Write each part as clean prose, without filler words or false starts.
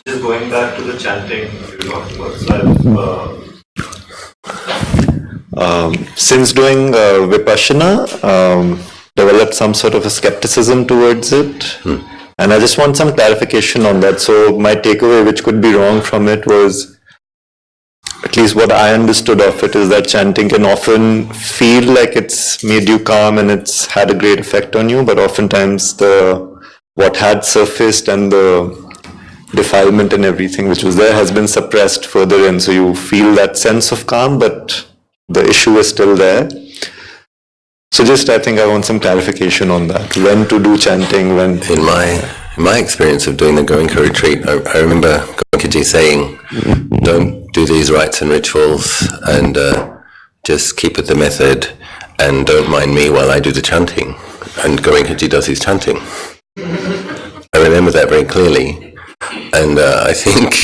Just going back to the chanting you talked about, since doing Vipassana, developed some sort of a skepticism towards it. And I just want some clarification on that. So my takeaway, which could be wrong from it, was, at least what I understood of it, is that chanting can often feel like it's made you calm and it's had a great effect on you, but oftentimes what had surfaced and the defilement and everything which was there has been suppressed further in. So you feel that sense of calm, but the issue is still there. So I think I want some clarification on that. When to do chanting, when... In my experience of doing the Goenka retreat, I remember Goenkaji saying, don't do these rites and rituals and just keep with the method and don't mind me while I do the chanting. And Goenkaji does his chanting. I remember that very clearly. And I think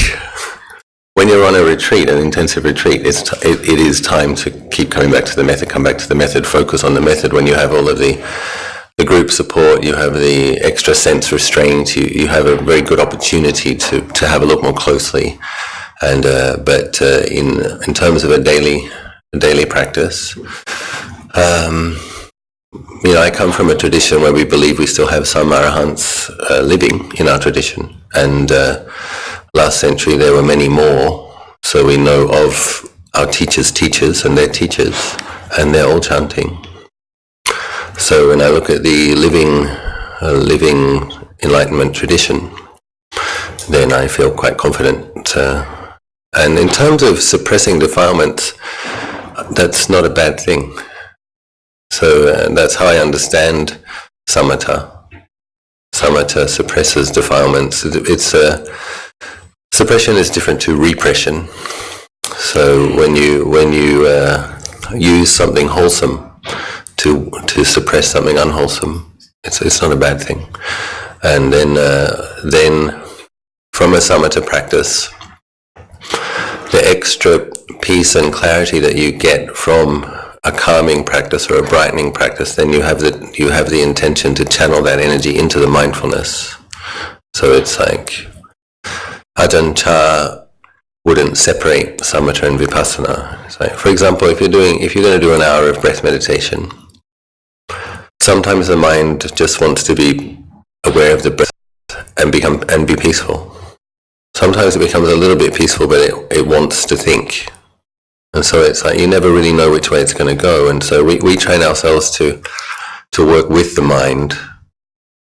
when you're on a retreat, an intensive retreat, it is time to keep coming back to the method, come back to the method, focus on the method. When you have all of the group support, you have the extra sense restraint, you have a very good opportunity to have a look more closely. And but in terms of a daily practice, I come from a tradition where we believe we still have some arahants living in our tradition, and last century there were many more, so we know of our teachers' teachers and their teachers, and they're all chanting. So when I look at the living enlightenment tradition, then I feel quite confident. And in terms of suppressing defilements, that's not a bad thing. So that's how I understand samatha. Samatha suppresses defilements. Suppression is different to repression. So when you use something wholesome to suppress something unwholesome, it's not a bad thing. And then from a samatha practice, the extra peace and clarity that you get from a calming practice or a brightening practice, then you have the intention to channel that energy into the mindfulness. So it's like Ajahn Chah wouldn't separate samatha and vipassana. It's like, for example, if you're going to do an hour of breath meditation, sometimes the mind just wants to be aware of the breath and be peaceful. Sometimes it becomes a little bit peaceful, but it wants to think. And so it's like you never really know which way it's going to go. And so we train ourselves to work with the mind,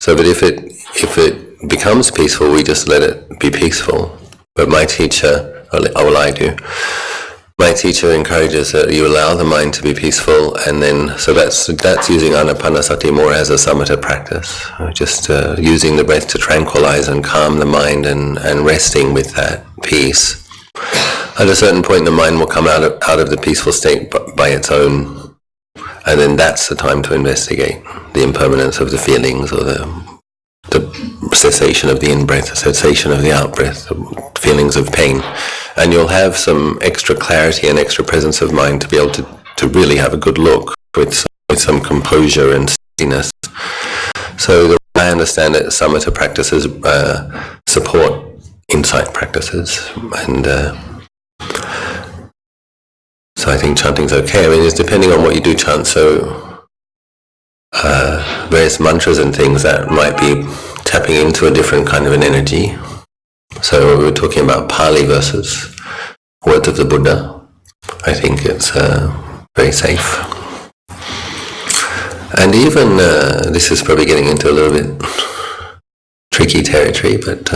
so that if it becomes peaceful, we just let it be peaceful. But my teacher, my teacher encourages that you allow the mind to be peaceful, and then so that's using anapanasati more as a samatha practice, just using the breath to tranquilize and calm the mind and resting with that peace. At a certain point, the mind will come out of the peaceful state by its own, and then that's the time to investigate the impermanence of the feelings, or the cessation of the in-breath, the cessation of the out-breath, the feelings of pain. And you'll have some extra clarity and extra presence of mind to be able to really have a good look with some composure and steadiness. So the way I understand it, samatha practices support insight practices, and so I think chanting's okay. I mean, it's depending on what you do chant. So various mantras and things that might be tapping into a different kind of an energy. So we were talking about Pali verses, words of the Buddha. I think it's very safe. And even, this is probably getting into a little bit tricky territory, but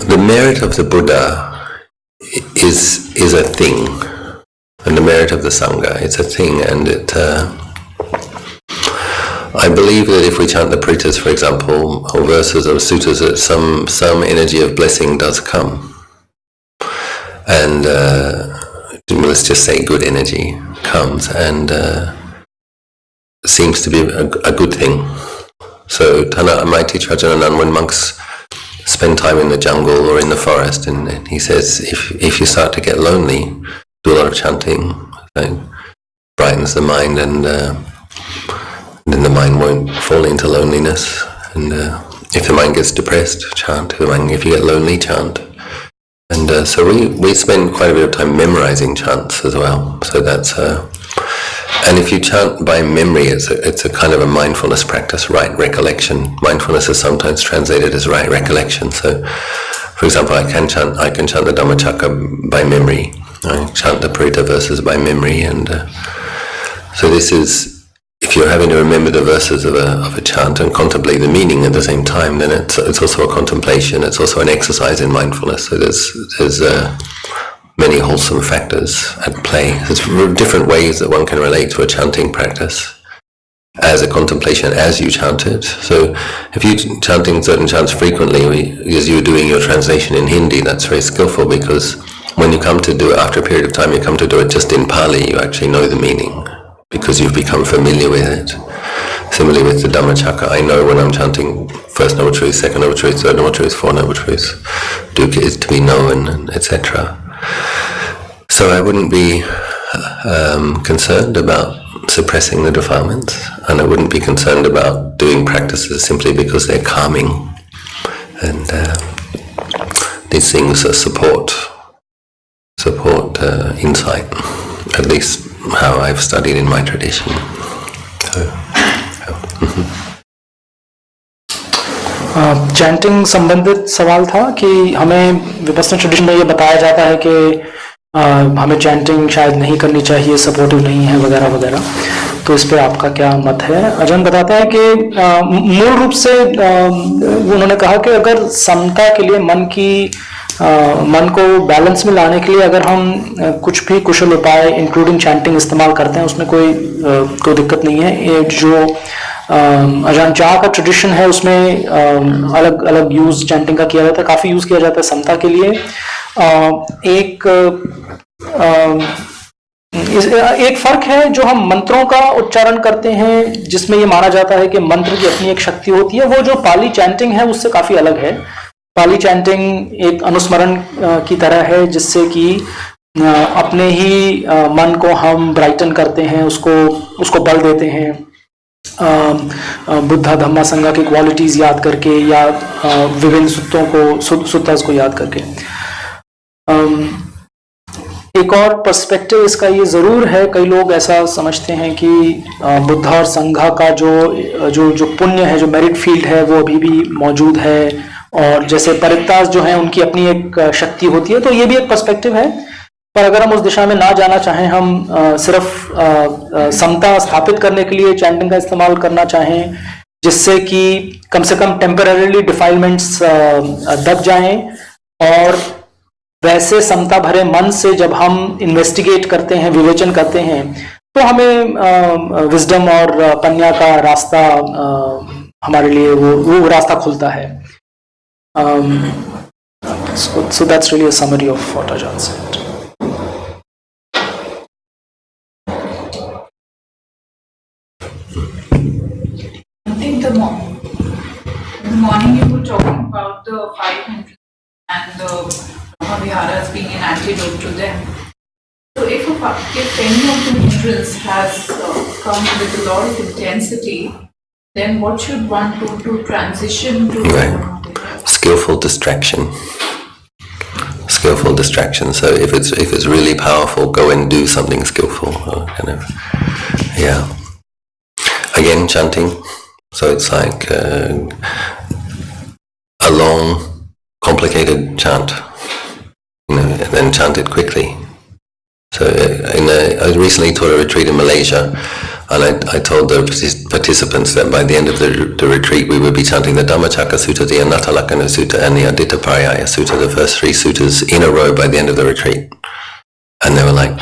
the merit of the Buddha is a thing, and the merit of the Sangha, it's a thing, and it. I believe that if we chant the Paritas, for example, or verses or suttas, that some energy of blessing does come, and let's just say good energy comes, and seems to be a good thing. So my teacher Ajahn Anan, when monks spend time in the jungle or in the forest, and he says, if you start to get lonely, do a lot of chanting. It brightens the mind, and then the mind won't fall into loneliness. And If the mind gets depressed, chant. If you get lonely, chant. And so we spend quite a bit of time memorizing chants as well. So that's and if you chant by memory, it's a kind of a mindfulness practice, right recollection. Mindfulness is sometimes translated as right recollection. So, for example, I can chant the Dhammacakka by memory. I chant the Parita verses by memory, and so this is. If you're having to remember the verses of a chant and contemplate the meaning at the same time, then it's also a contemplation. It's also an exercise in mindfulness. So there's many wholesome factors at play. There's different ways that one can relate to a chanting practice as a contemplation as you chant it. So if you're chanting certain chants frequently, as you're doing your translation in Hindi, that's very skillful, because when you come to do it after a period of time, you come to do it just in Pali, you actually know the meaning, because you've become familiar with it. Similarly with the Dhammacakka, I know when I'm chanting first noble truth, second noble truth, third noble truth, fourth noble truth, dukkha is to be known, etc. So I wouldn't be concerned about suppressing the defilements, and I wouldn't be concerned about doing practices simply because they're calming. And these things support insight, at least how I've studied in my tradition. Chanting संबंधित सवाल था कि हमें Vipassana tradition में ये बताया जाता है कि हमें चैंटिंग शायद नहीं करनी चाहिए, सपोर्टिव नहीं है वगैरह वगैरह, तो इस पे आपका क्या मत है? अजहन बताता है कि मूल रूप से उन्होंने कहा कि अगर समता के लिए मन को बैलेंस में लाने के लिए अगर हम कुछ भी कुशल उपाय इंक्लूडिंग चैंटिंग इस्तेमाल करते हैं, उसमें कोई दिक्कत नहीं है। ये जो अजान चाह का ट्रेडिशन है उसमें अलग अलग यूज चैंटिंग का किया जाता है, काफी यूज किया जाता है समता के लिए। एक फर्क है जो हम मंत्रों का उच्चारण करते हैं, जिसमें ये माना जाता है कि मंत्र की अपनी एक शक्ति होती है। वो जो पाली चैंटिंग है उससे काफी अलग है। पाली चैंटिंग एक अनुस्मरण की तरह है, जिससे कि अपने ही मन को हम ब्राइटन करते हैं, उसको बल देते हैं, बुद्धा धम्मा संघा की क्वालिटीज याद करके या विभिन्न सुत्तास को याद करके। एक और पर्सपेक्टिव इसका ये जरूर है, कई लोग ऐसा समझते हैं कि बुद्धा और संघा का जो पुण्य है, जो मेरिट फील्ड है, वो अभी भी मौजूद है, और जैसे परित्यास जो है उनकी अपनी एक शक्ति होती है। तो ये भी एक पर्सपेक्टिव है, पर अगर हम उस दिशा में ना जाना चाहें, हम सिर्फ समता स्थापित करने के लिए चैंटिंग का इस्तेमाल करना चाहें, जिससे कि कम से कम टेम्पररीली डिफाइलमेंट्स दब जाएं, और वैसे समता भरे मन से जब हम इन्वेस्टिगेट करते हैं, विवेचन करते हैं, तो हमें विजडम और पन्या का रास्ता हमारे लिए वो रास्ता खुलता है। So that's really a summary of what Ajahn said. I think the morning you were talking about the 500 and the Aranya Vihara as being an antidote to them. So if any of the hindrance has come with a lot of intensity, then what should one do to transition to skillful distraction? Skillful distraction. So if it's really powerful, go and do something skillful. Again, chanting. So it's like a long, complicated chant, and then chant it quickly. So I recently taught a retreat in Malaysia, and I told the participants that by the end of the retreat we would be chanting the Dhammacakka Sutta, the Anatalakkhana Sutta, and the Adittaparayaya Sutta, the first three suttas in a row by the end of the retreat. And they were like,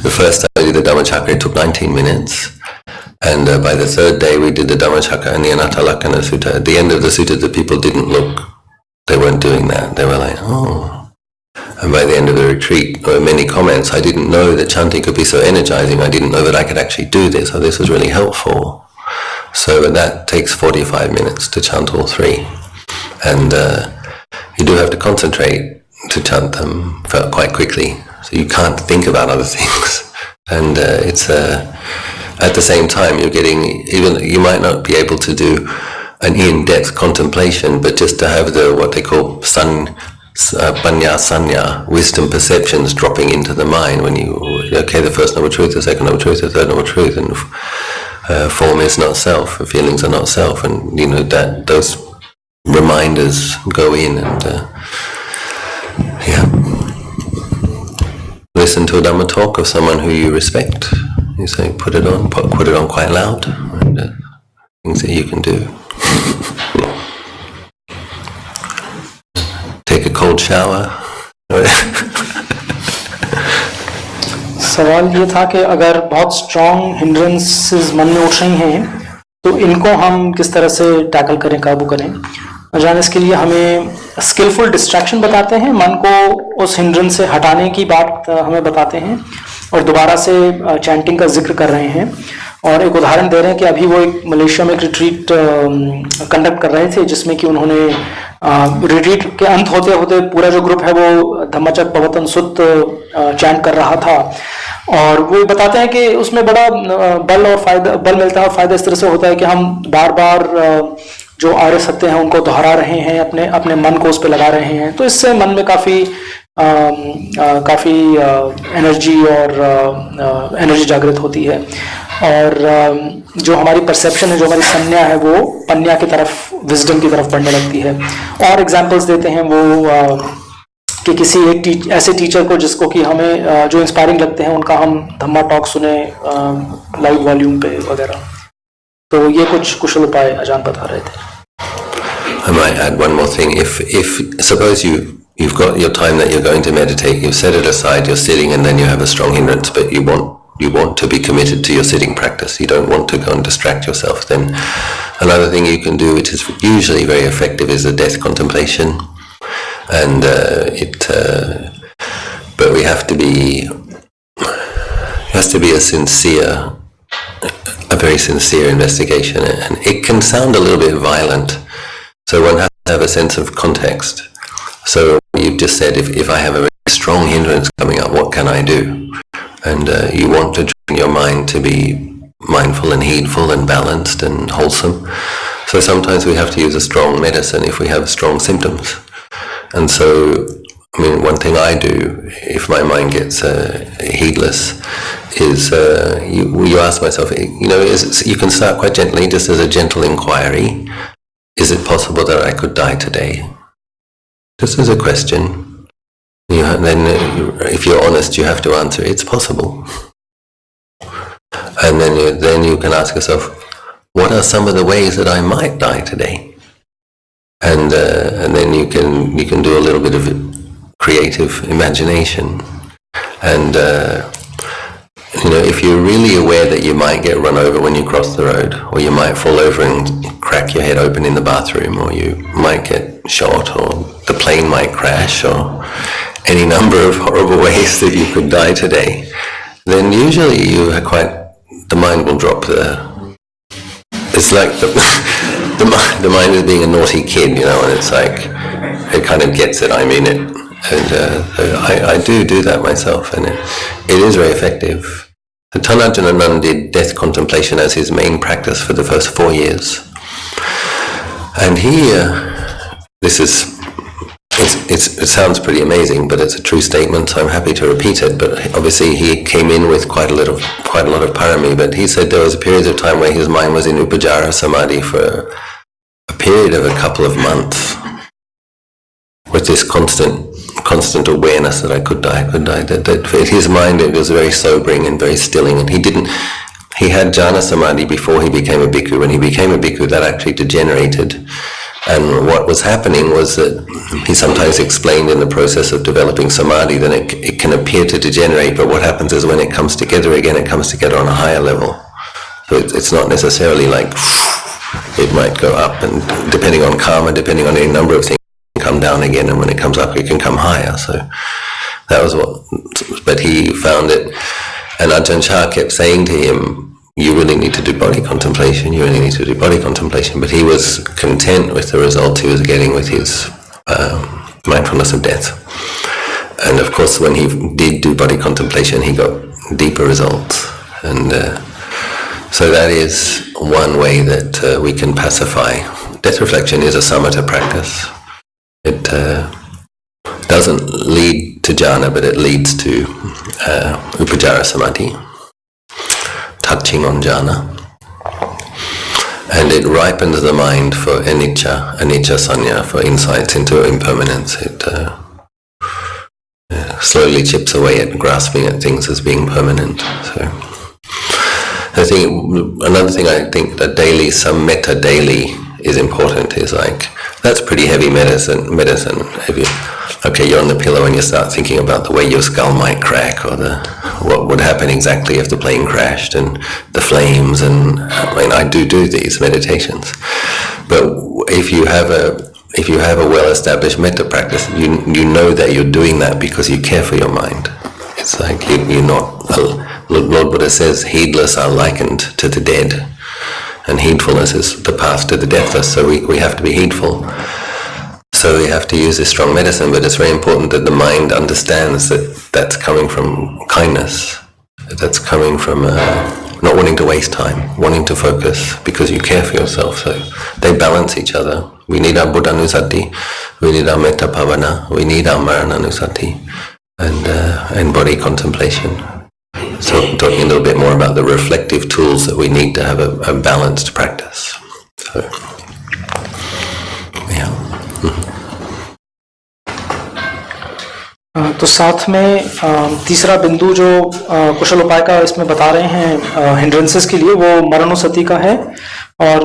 the first time we did the Dhammacakka, it took 19 minutes. And by the third day we did the Dhammacakka and the Anatalakkhana Sutta. At the end of the sutta, the people didn't look. They weren't doing that. They were like, oh. And by the end of the retreat, there were many comments. I didn't know that chanting could be so energizing. I didn't know that I could actually do this. So this was really helpful. So that takes 45 minutes to chant all three. And you do have to concentrate to chant them quite quickly. So you can't think about other things. And at the same time, you're getting, even you might not be able to do an in-depth contemplation, but just to have the what they call panya sanya, wisdom perceptions dropping into the mind when you, okay, the first noble truth, the second noble truth, the third noble truth, and form is not self, feelings are not self, and you know that those reminders go in and listen to a Dhamma talk of someone who you respect. You say, put it on quite loud, and things that you can do. Take a cold shower. सवाल ये था कि अगर बहुत strong hindrances मन में उठ रही हैं तो इनको हम किस तरह से टैकल करें, काबू करें। अजान इसके लिए हमें स्किलफुल डिस्ट्रैक्शन बताते हैं, मन को उस हिंड्रेंस से हटाने की बात हमें बताते हैं और दोबारा से चैंटिंग का जिक्र कर रहे हैं। और एक उदाहरण दे रहे हैं कि अभी वो एक मलेशिया में एक रिट्रीट कंडक्ट कर रहे थे जिसमें कि उन्होंने रिट्रीट के अंत होते होते पूरा जो ग्रुप है वो धम्मचक पवतन सुत चैंट कर रहा था। और वो बताते हैं कि उसमें बड़ा बल मिलता है और फायदा इस तरह से होता है कि हम बार बार जो आर्य सत्य हैं उनको दोहरा रहे हैं, अपने मन को उस पर लगा रहे हैं, तो इससे मन में काफ़ी एनर्जी और एनर्जी जागृत होती है। और जो हमारी परसेप्शन है, जो हमारी संज्ञा है, वो पन्या की तरफ, विजडम की तरफ बढ़ने लगती है। और एग्जांपल्स देते हैं वो कि किसी एक ऐसे टीचर को जिसको कि हमें जो इंस्पायरिंग लगते हैं उनका हम धम्मा टॉक सुने लाइव वॉल्यूम पे वगैरह। तो ये कुछ कुशल उपाय अजान बता रहे थे। I might add one more thing. If suppose you've got your time that you're going to meditate, you've set it aside, you're sitting, and then you have a strong hindrance, but you want to be committed to your sitting practice. You don't want to go and distract yourself. Then another thing you can do, which is usually very effective, is a death contemplation. And but we have to be, it has to be a very sincere investigation, and it can sound a little bit violent. So one has to have a sense of context. So you've just said, if I have a very strong hindrance coming up, what can I do? And you want to train your mind to be mindful and heedful and balanced and wholesome. So sometimes we have to use a strong medicine if we have strong symptoms. And so, I mean, one thing I do if my mind gets heedless is you ask myself, you know, you can start quite gently, just as a gentle inquiry. Is it possible that I could die today? Just as a question. Then if you're honest, you have to answer, it's possible. And then you can ask yourself, what are some of the ways that I might die today? And then you can do a little bit of creative imagination. And you know, if you're really aware that you might get run over when you cross the road, or you might fall over and crack your head open in the bathroom, or you might get shot, or the plane might crash, or any number of horrible ways that you could die today, then usually the mind will drop it's like the mind is being a naughty kid, you know, and it's like, it kind of gets it, I mean it. And I do that myself, and it is very effective. Tan Ajahn Anan did death contemplation as his main practice for the first 4 years. And it sounds pretty amazing, but it's a true statement, so I'm happy to repeat it. But obviously he came in with quite a lot of parami, but he said there was a period of time where his mind was in upajjhara samadhi for a period of a couple of months, with this constant awareness that I could die. That for his mind it was very sobering and very stilling, and he had jhana samadhi before he became a bhikkhu. When he became a bhikkhu, that actually degenerated. And what was happening was that he sometimes explained in the process of developing samadhi that it can appear to degenerate, but what happens is when it comes together again, it comes together on a higher level. So it's not necessarily like it might go up, and depending on karma, depending on any number of things, come down again, and when it comes up it can come higher. So that was but he found it, and Ajahn Chah kept saying to him, you really need to do body contemplation, you really need to do body contemplation, but he was content with the results he was getting with his mindfulness of death. And of course when he did do body contemplation, he got deeper results, and So that is one way that we can pacify. Death reflection is a samatha practice. It doesn't lead to jhana, but it leads to upajjhara samadhi, touching on jhana. And it ripens the mind for anicca sanya, for insights into impermanence. It slowly chips away at grasping at things as being permanent. So I think another thing I think that daily, some metta daily is important, is like, that's pretty heavy medicine. If you're on the pillow and you start thinking about the way your skull might crack, or what would happen exactly if the plane crashed, and the flames, and I do these meditations. But if you have a well-established metta practice, you know that you're doing that because you care for your mind. It's like you're not. Lord Buddha says, heedless are likened to the dead, and heedfulness is the path to the deathless. So we have to be heedful. So we have to use this strong medicine, but it's very important that the mind understands that that's coming from kindness, that's coming from not wanting to waste time, wanting to focus because you care for yourself. So they balance each other. We need our Buddhanusati, we need our Metta Bhavana, we need our Marananusati, and body contemplation. So talking a little bit more about the reflective tools that we need to have a balanced practice. So, yeah. तो साथ में तीसरा बिंदु जो कुशल उपाय का इसमें बता रहे हैं हिंड्रेंसेस के लिए, वो मरणोसति का है। और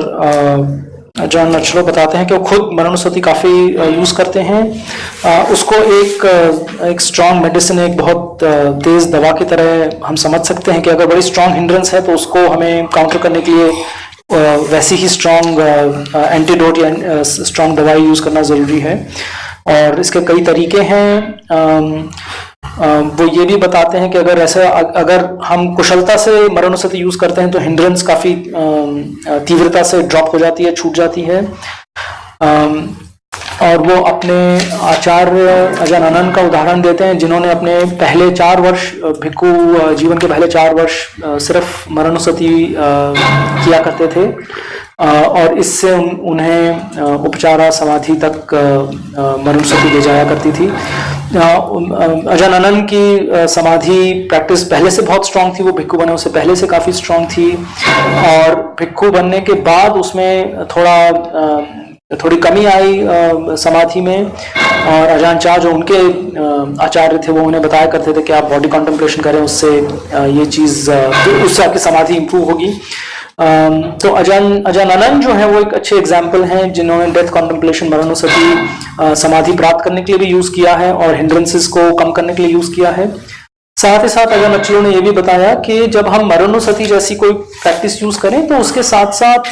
अजान अचलो बताते हैं कि वो खुद मरणोसति काफ़ी यूज़ करते हैं। उसको एक स्ट्रॉन्ग मेडिसिन, एक बहुत तेज़ दवा की तरह हम समझ सकते हैं कि अगर बड़ी स्ट्रॉन्ग हिंड्रेंस है तो उसको हमें काउंटर करने के लिए वैसी ही स्ट्रॉन्ग एंटीडोट या स्ट्रॉन्ग दवाई यूज़ करना ज़रूरी है। और इसके कई तरीके हैं। वो ये भी बताते हैं कि अगर हम कुशलता से मरणोसति यूज करते हैं तो हिंड्रेंस काफी तीव्रता से ड्रॉप हो जाती है, छूट जाती है। और वो अपने आचार्य अजान अनन का उदाहरण देते हैं, जिन्होंने अपने पहले 4 वर्ष भिक्खु जीवन के पहले 4 वर्ष सिर्फ मरणोसति किया करते थे, और इससे उन्हें उपचारा समाधि तक मरणोसति ले जाया करती थी। अजान अनन की समाधि प्रैक्टिस पहले से बहुत स्ट्रांग थी, वो भिक्खु बने उससे पहले से काफ़ी स्ट्रांग थी, और भिक्खु बनने के बाद उसमें थोड़ी कमी आई समाधि में। और अजान चाह जो उनके आचार्य थे, वो उन्हें बताया करते थे कि आप बॉडी कॉन्टेम्पलेशन करें, उससे ये चीज़, उससे आपकी समाधि इंप्रूव होगी। तो अजान अनन जो है वो एक अच्छे एग्जाम्पल हैं, जिन्होंने डेथ कॉन्टेम्पलेशन मरणोसति समाधि प्राप्त करने के लिए भी यूज़ किया है और हिंड्रेंसेस को कम करने के लिए यूज़ किया है। साथ ही साथ अजान अचलो ने ये भी बताया कि जब हम मरणोसति जैसी कोई प्रैक्टिस यूज़ करें तो उसके साथ साथ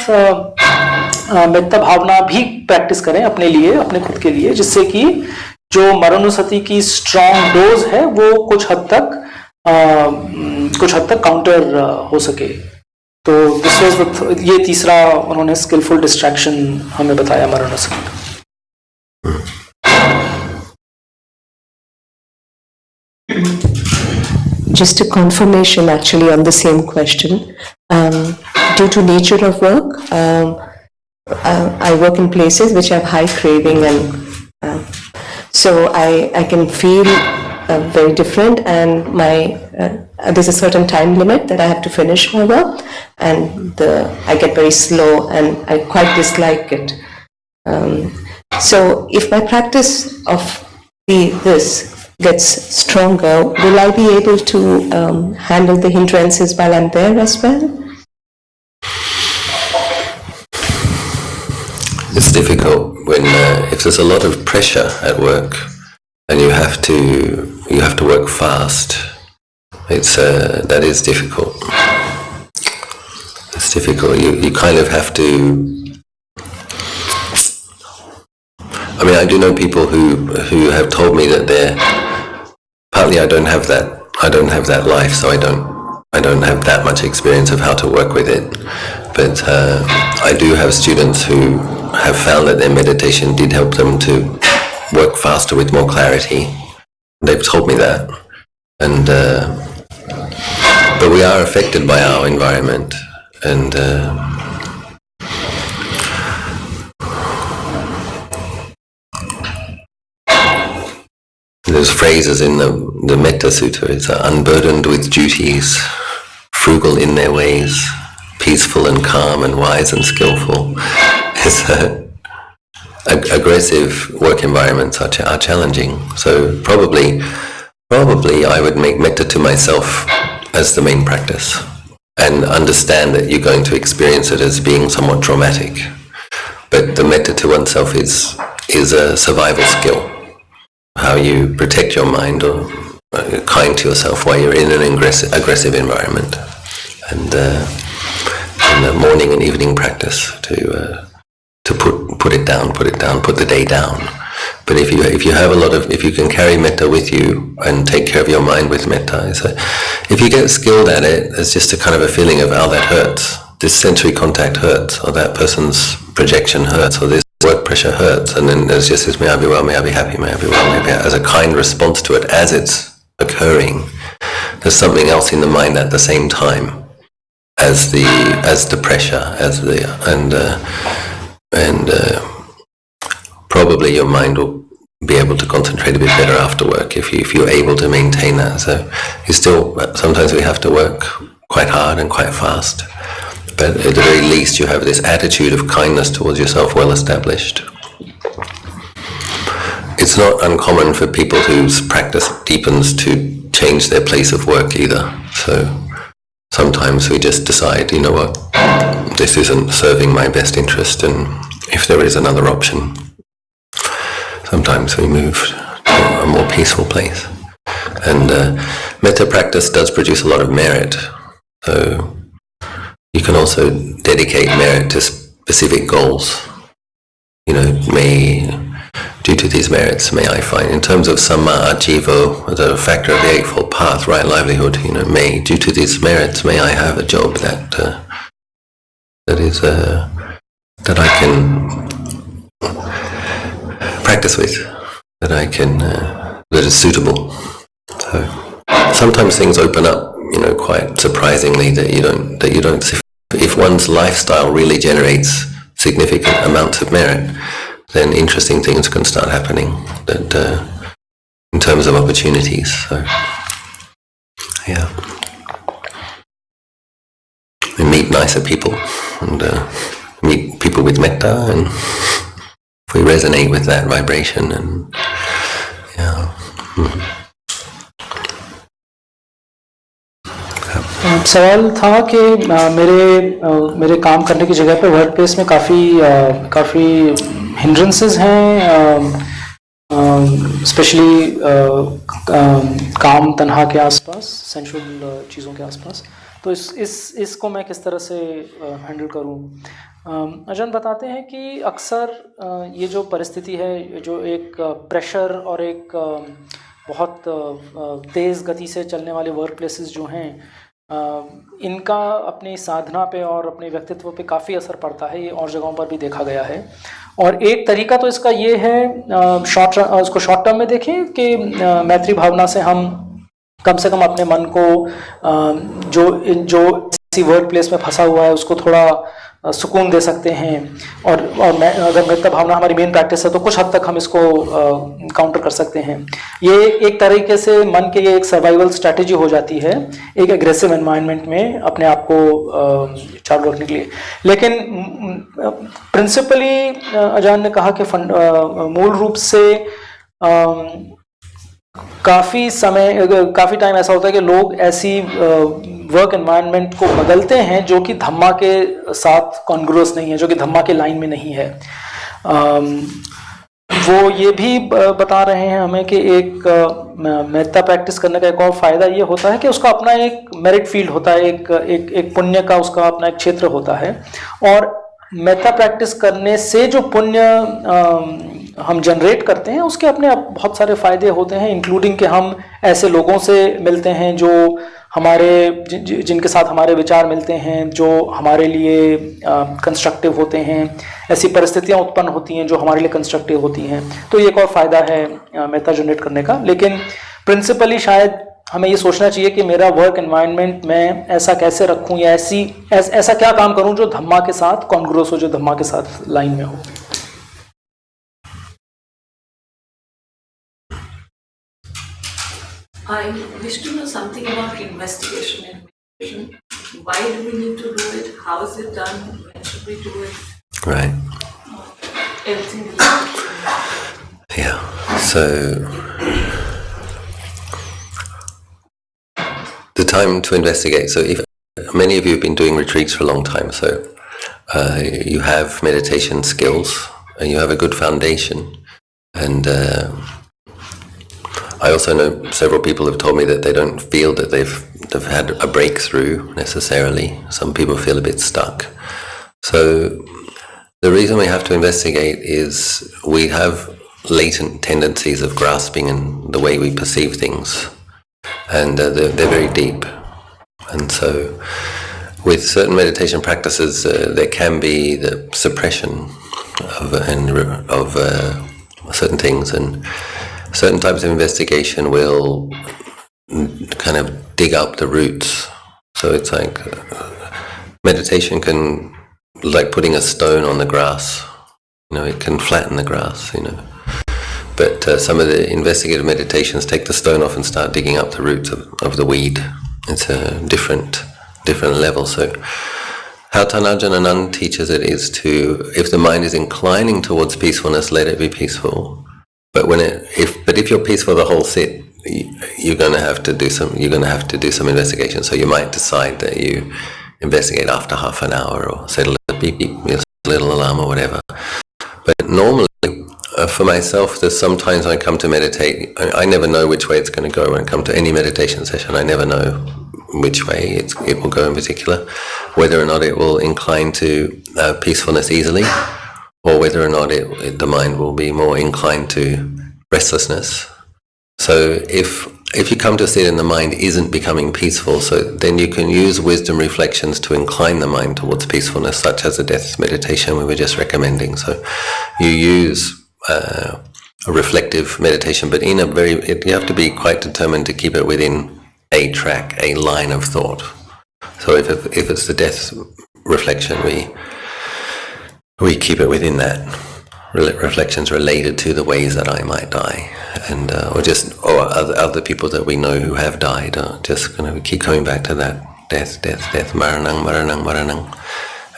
मेत्ता भावना भी प्रैक्टिस करें अपने लिए, अपने खुद के लिए, जिससे कि जो मरणोसति की स्ट्रॉन्ग डोज है वो कुछ हद तक काउंटर हो सके। तो दिस वाज ये तीसरा उन्होंने स्किलफुल डिस्ट्रैक्शन हमें बताया मरणोसति। Just a confirmation actually on the same question. Due to nature of work, I work in places which have high craving, and so I can feel very different, and there's a certain time limit that I have to finish my work, and I get very slow and I quite dislike it. So if my practice of this gets stronger, will I be able to handle the hindrances while I'm there as well? It's difficult when if there's a lot of pressure at work and you have to work fast. That is difficult. It's difficult. You kind of have to. I mean, I do know people who have told me that partly I don't have that life, so I don't have that much experience of how to work with it. But I do have students who have found that their meditation did help them to work faster with more clarity. They've told me that, and but we are affected by our environment. and there's phrases in the Metta Sutta. It's unburdened with duties, frugal in their ways, peaceful and calm and wise and skillful. It's aggressive work environments are challenging. So probably I would make metta to myself as the main practice, and understand that you're going to experience it as being somewhat traumatic. But the metta to oneself is a survival skill. How you protect your mind or kind to yourself while you're in an aggressive environment. And in the morning and evening practice to put it down, put the day down. But if you can carry metta with you and take care of your mind with metta, so if you get skilled at it, there's just a kind of a feeling of, oh, that hurts. This sensory contact hurts, or that person's projection hurts, or this work pressure hurts, and then there's just this, may I be well, may I be happy, may I be well, may I be happy, as a kind response to it as it's occurring. There's something else in the mind at the same time as the pressure, and probably your mind will be able to concentrate a bit better after work if you're able to maintain that. So sometimes we have to work quite hard and quite fast, but at the very least you have this attitude of kindness towards yourself well established. It's not uncommon for people whose practice deepens to change their place of work either. So sometimes we just decide, you know what, this isn't serving my best interest, and if there is another option, sometimes we move to a more peaceful place. And metta practice does produce a lot of merit. So you can also dedicate merit to specific goals. You know, due to these merits, may I find, in terms of samma ajivo, the factor of the Eightfold Path, right livelihood, you know, due to these merits, may I have a job that I can practice with, that is suitable. So sometimes things open up, you know, quite surprisingly that you don't see. If one's lifestyle really generates significant amounts of merit, then interesting things can start happening in terms of opportunities. So, yeah. We meet nicer people and meet people with metta, and if we resonate with that vibration, and yeah. सवाल था कि मेरे काम करने की जगह पे work place में काफ़ी हिंड्रेंसेस हैं, स्पेशली काम तन्हा के आसपास, सेंशुअल चीज़ों के आसपास. तो इसको मैं किस तरह से हैंडल करूं? अजन बताते हैं कि अक्सर ये जो परिस्थिति है, जो एक प्रेशर और एक बहुत तेज़ गति से चलने वाले वर्क प्लेसेस जो हैं, इनका अपनी साधना पे और अपने व्यक्तित्व पे काफ़ी असर पड़ता है. ये और जगहों पर भी देखा गया है. और एक तरीका तो इसका ये है, उसको शॉर्ट टर्म में देखें कि मैत्री भावना से हम कम से कम अपने मन को जो इसी वर्क प्लेस में फंसा हुआ है उसको थोड़ा सुकून दे सकते हैं. और अगर मेत्ता भावना हमारी मेन प्रैक्टिस है तो कुछ हद तक हम इसको काउंटर कर सकते हैं. ये एक तरीके से मन के लिए एक सर्वाइवल स्ट्रैटेजी हो जाती है एक एग्रेसिव एनवायरनमेंट में अपने आप को चालू रखने के लिए. लेकिन प्रिंसिपली अजान ने कहा कि मूल रूप से काफ़ी टाइम ऐसा होता है कि लोग ऐसी वर्क एनवायरनमेंट को बदलते हैं जो कि धम्मा के साथ कॉन्ग्रुअस नहीं है, जो कि धम्मा के लाइन में नहीं है. वो ये भी बता रहे हैं हमें कि एक मेत्ता प्रैक्टिस करने का एक और फ़ायदा ये होता है कि उसका अपना एक मेरिट फील्ड होता है, एक पुण्य का उसका अपना एक क्षेत्र होता है. और मेत्ता प्रैक्टिस करने से जो पुण्य हम जनरेट करते हैं उसके अपने बहुत सारे फ़ायदे होते हैं, इंक्लूडिंग कि हम ऐसे लोगों से मिलते हैं जो जिनके साथ हमारे विचार मिलते हैं, जो हमारे लिए कंस्ट्रक्टिव होते हैं. ऐसी परिस्थितियां उत्पन्न होती हैं जो हमारे लिए कंस्ट्रक्टिव होती हैं. तो ये एक और फ़ायदा है मेत्ता जनरेट करने का. लेकिन प्रिंसिपली शायद हमें ये सोचना चाहिए कि मेरा वर्क एनवायरनमेंट में ऐसा कैसे रखूं या ऐसा क्या काम करूं जो धम्मा के साथ कॉन्ग्रुअस हो, जो धम्मा के साथ लाइन में हो. I wish to know something about investigation and meditation. Why do we need to do it? How is it done? When should we do it? Right. Everything related to it. Yeah. So the time to investigate. So if many of you have been doing retreats for a long time, so you have meditation skills and you have a good foundation. And I also know several people have told me that they don't feel that they've had a breakthrough necessarily. Some people feel a bit stuck. So the reason we have to investigate is we have latent tendencies of grasping in the way we perceive things, and they're very deep. And so with certain meditation practices there can be the suppression of certain things, and certain types of investigation will kind of dig up the roots. So it's like meditation can, like putting a stone on the grass, it can flatten the grass, But some of the investigative meditations take the stone off and start digging up the roots of the weed. It's a different level. So how Tan Ajahn Anan teaches it is to, if the mind is inclining towards peacefulness, let it be peaceful. But if you're peaceful the whole sit, you're going to have to do some investigation. So you might decide that you investigate after half an hour, or set a little beep, little alarm or whatever. But normally, for myself, there's sometimes I come to meditate, I never know which way it's going to go when I come to any meditation session. I never know which way it will go in particular, whether or not it will incline to peacefulness easily, or whether or not the mind will be more inclined to restlessness. So if you come to sit and the mind isn't becoming peaceful, so then you can use wisdom reflections to incline the mind towards peacefulness, such as the death meditation we were just recommending. So you use a reflective meditation, but you have to be quite determined to keep it within a track, a line of thought. So if it's the death reflection, we keep it within that. Reflections related to the ways that I might die, and or other people that we know who have died, just going to keep coming back to that death, maranang.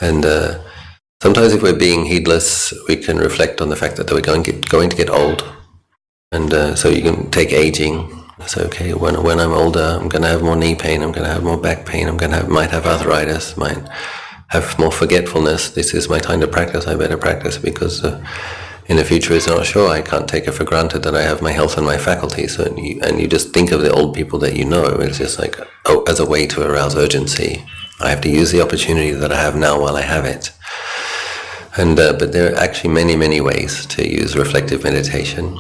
And sometimes if we're being heedless, we can reflect on the fact that we're going to get old, and so you can take aging. So okay, when I'm older, I'm going to have more knee pain, I'm going to have more back pain, might have arthritis, might have more forgetfulness. This is my time to practice. I better practice, because in the future it's not sure. I can't take it for granted that I have my health and my faculties. So, and you just think of the old people that you know. It's just like, as a way to arouse urgency. I have to use the opportunity that I have now while I have it. And but there are actually many, many ways to use reflective meditation.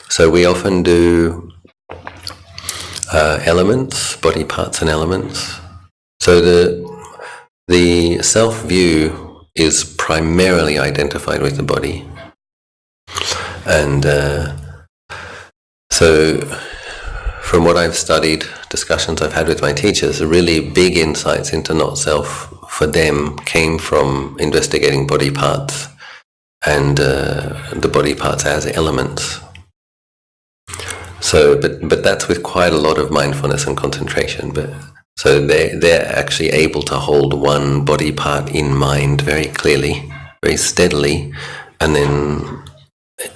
So we often do elements, body parts and elements. So the self-view is primarily identified with the body. And so from what I've studied, discussions I've had with my teachers, really big insights into not-self for them came from investigating body parts and the body parts as elements. So, but that's with quite a lot of mindfulness and concentration. So they're actually able to hold one body part in mind very clearly, very steadily, and then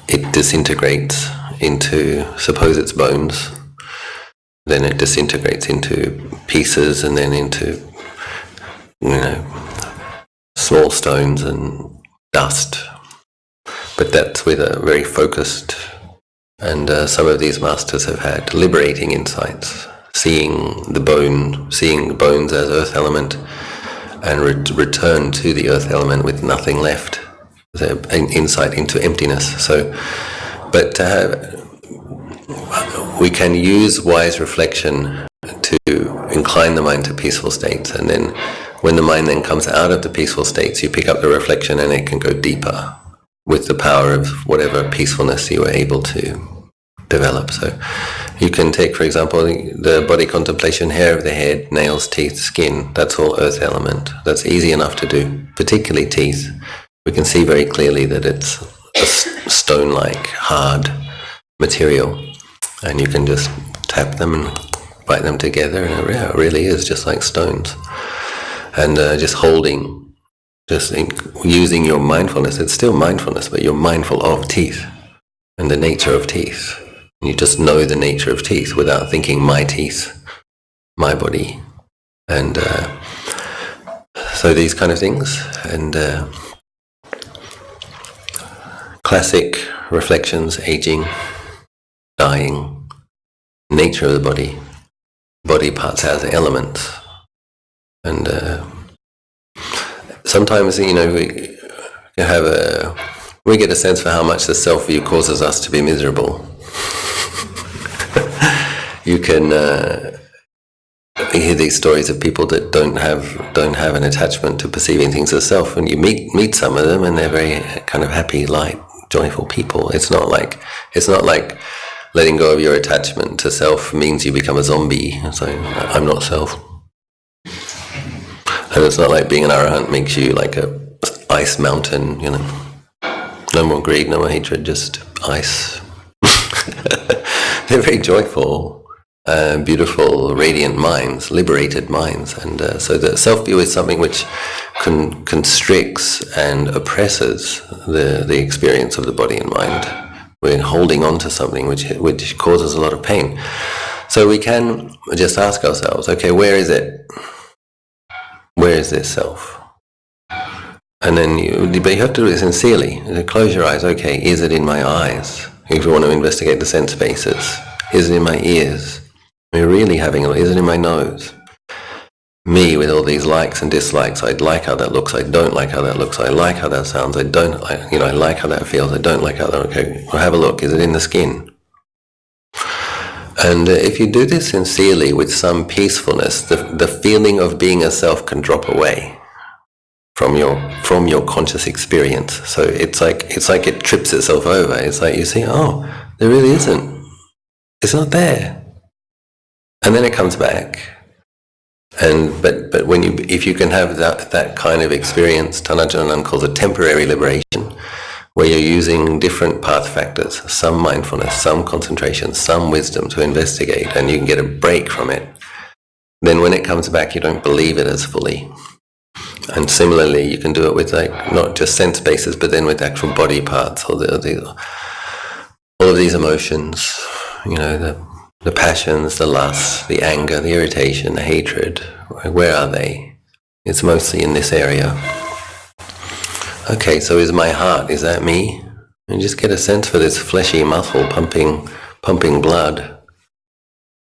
it disintegrates into, suppose it's bones, then it disintegrates into pieces and then into, small stones and dust. But that's with a very focused, and some of these masters have had liberating insights, seeing the bones as earth element and return to the earth element with nothing left. So an insight into emptiness. So, but to have, we can use wise reflection to incline the mind to peaceful states, and then when the mind then comes out of the peaceful states, you pick up the reflection and it can go deeper with the power of whatever peacefulness you were able to develop. So You can take, for example, the body contemplation, hair of the head, nails, teeth, skin. That's all earth element. That's easy enough to do, particularly teeth. We can see very clearly that it's a stone-like, hard material, and you can just tap them and bite them together, and it really is just like stones. And just holding, just using your mindfulness. It's still mindfulness, but you're mindful of teeth and the nature of teeth. You just know the nature of teeth without thinking my teeth, my body. And so these kind of things. And classic reflections, aging, dying, nature of the body parts as elements. And sometimes, we get a sense for how much the self-view causes us to be miserable. You can hear these stories of people that don't have an attachment to perceiving things as self, and you meet some of them, and they're very kind of happy, light, joyful people. It's not like letting go of your attachment to self means you become a zombie. It's like, I'm not self. And it's not like being an arahant makes you like a ice mountain, No more greed, no more hatred, just ice. They're very joyful, beautiful, radiant minds, liberated minds. And so the self-view is something which constricts and oppresses the experience of the body and mind. We're holding on to something which causes a lot of pain. So we can just ask ourselves, okay, where is it? Where is this self? And then but you have to do it sincerely. Close your eyes. Okay, is it in my eyes? If you want to investigate the sense bases. Is it in my ears? We're really having a look. Is it in my nose? Me with all these likes and dislikes. I like how that looks. I don't like how that looks. I like how that sounds. I like how that feels. I don't like how that. Okay, well, have a look. Is it in the skin? And if you do this sincerely with some peacefulness, the feeling of being a self can drop away from your conscious experience. So it's like it trips itself over. It's like you see, oh, there really isn't. It's not there. And then it comes back. And but if you can have that kind of experience, Tan Ajahn Anan calls it temporary liberation, where you're using different path factors, some mindfulness, some concentration, some wisdom to investigate, and you can get a break from it. Then when it comes back, you don't believe it as fully. And similarly, you can do it with not just sense bases, but then with actual body parts, or all of these emotions, the passions, the lust, the anger, the irritation, the hatred. Where are they? It's mostly in this area. Okay, so is my heart, is that me? And just get a sense for this fleshy muscle pumping blood.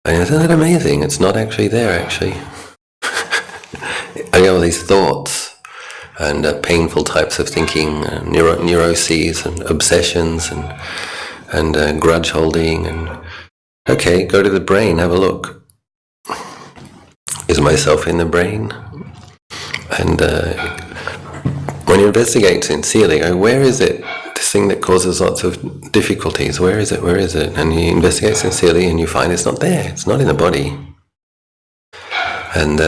And isn't that amazing? It's not actually there, actually. I have all these thoughts and painful types of thinking, neuroses and obsessions and grudge holding. And okay, go to the brain, have a look. Is myself in the brain? And when you investigate sincerely, go, where is it? This thing that causes lots of difficulties, where is it? Where is it? And you investigate sincerely and you find it's not there. It's not in the body. And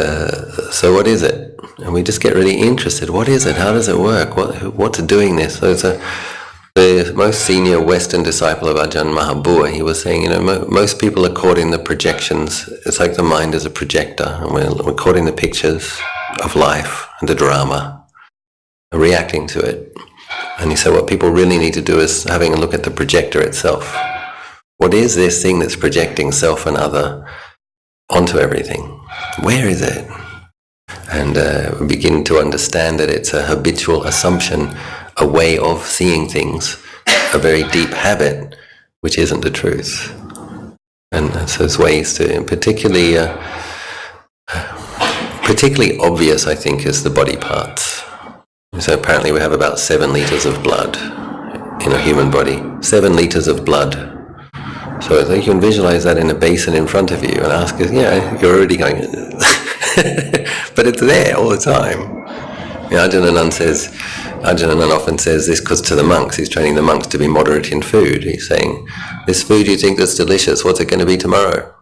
so what is it? And we just get really interested. What is it? How does it work? What's doing this? So the most senior Western disciple of Ajahn Mahabua, he was saying, most people are caught in the projections. It's like the mind is a projector, and we're caught in the pictures of life and the drama, reacting to it. And he said what people really need to do is having a look at the projector itself. What is this thing that's projecting self and other onto everything? Where is it? And we begin to understand that it's a habitual assumption, a way of seeing things, a very deep habit, which isn't the truth. And so there's ways to, particularly obvious, I think, is the body parts. So apparently we have about 7 liters of blood in a human body. 7 liters of blood. So you can visualize that in a basin in front of you and ask us, you're already going, but it's there all the time. Ajahn Anan says, Ajahn Anan often says this because to the monks, he's training the monks to be moderate in food. He's saying, this food you think that's delicious, what's it going to be tomorrow?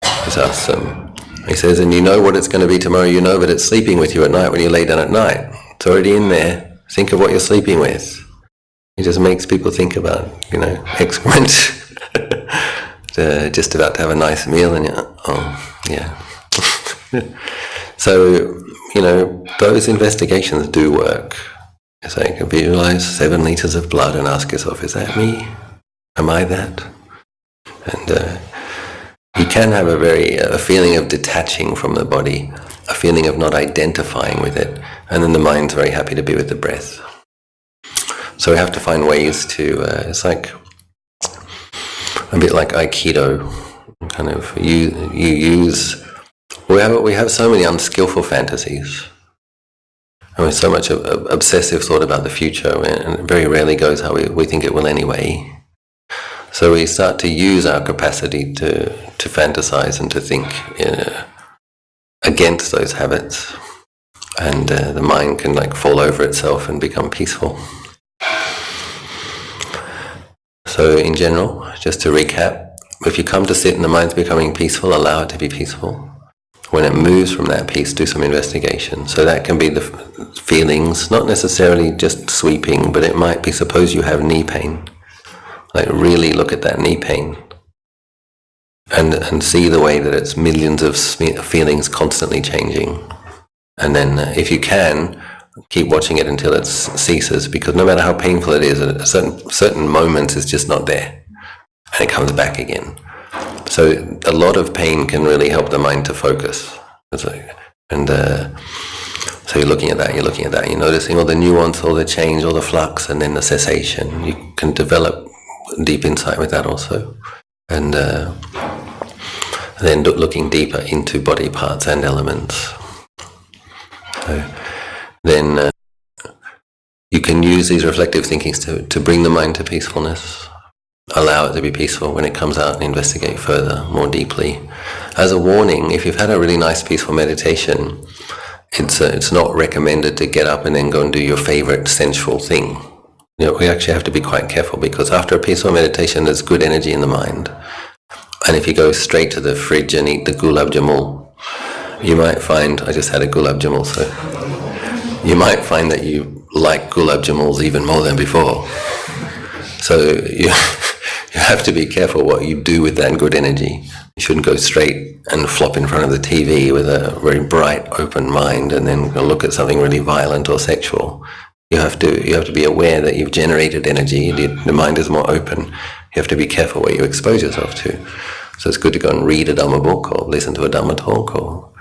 Just ask them. He says, and you know what it's going to be tomorrow, you know, but it's sleeping with you at night when you lay down at night. It's already in there. Think of what you're sleeping with. He just makes people think about, excrement. Just about to have a nice meal and you're, oh, yeah. So, those investigations do work. So you can visualize 7 liters of blood and ask yourself, is that me? Am I that? And you can have a feeling of detaching from the body, a feeling of not identifying with it, and then the mind's very happy to be with the breath. So we have to find ways to, it's like a bit like Aikido, kind of, we have so many unskillful fantasies. And with so much obsessive thought about the future, and it very rarely goes how we think it will anyway. So we start to use our capacity to fantasize and to think against those habits, and the mind can fall over itself and become peaceful. So in general, just to recap, if you come to sit and the mind's becoming peaceful, allow it to be peaceful. When it moves from that peace, do some investigation. So that can be the feelings, not necessarily just sweeping, but it might be, suppose you have knee pain. Really look at that knee pain and see the way that it's millions of feelings constantly changing. And then if you can, keep watching it until it ceases, because no matter how painful it is, at a certain moment it's just not there and it comes back again. So a lot of pain can really help the mind to focus. And so you're looking at that, you're noticing all the nuance, all the change, all the flux, and then the cessation. You can develop deep insight with that also. And then looking deeper into body parts and elements. So then you can use these reflective thinkings to bring the mind to peacefulness. Allow it to be peaceful. When it comes out, and investigate further, more deeply. As a warning, if you've had a really nice peaceful meditation, it's not recommended to get up and then go and do your favorite sensual thing. We actually have to be quite careful, because after a peaceful meditation there's good energy in the mind. And if you go straight to the fridge and eat the gulab jamun, you might find, I just had a gulab jamun, so you might find that you like gulab jamuns even more than before. So you have to be careful what you do with that good energy. You shouldn't go straight and flop in front of the TV with a very bright, open mind and then go look at something really violent or sexual. You have to be aware that you've generated energy. The mind is more open. You have to be careful what you expose yourself to. So it's good to go and read a Dhamma book or listen to a Dhamma talk, or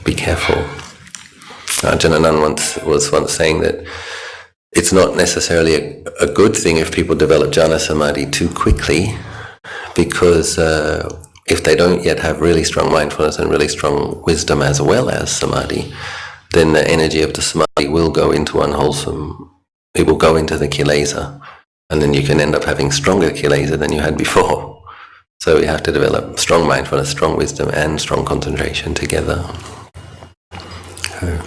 be careful. Ajahn Anan was once saying that it's not necessarily a good thing if people develop jhana samadhi too quickly, because if they don't yet have really strong mindfulness and really strong wisdom as well as samadhi, then the energy of the samadhi will go into unwholesome. It will go into the kilesa, and then you can end up having stronger kilesa than you had before. So we have to develop strong mindfulness, strong wisdom, and strong concentration together. Okay.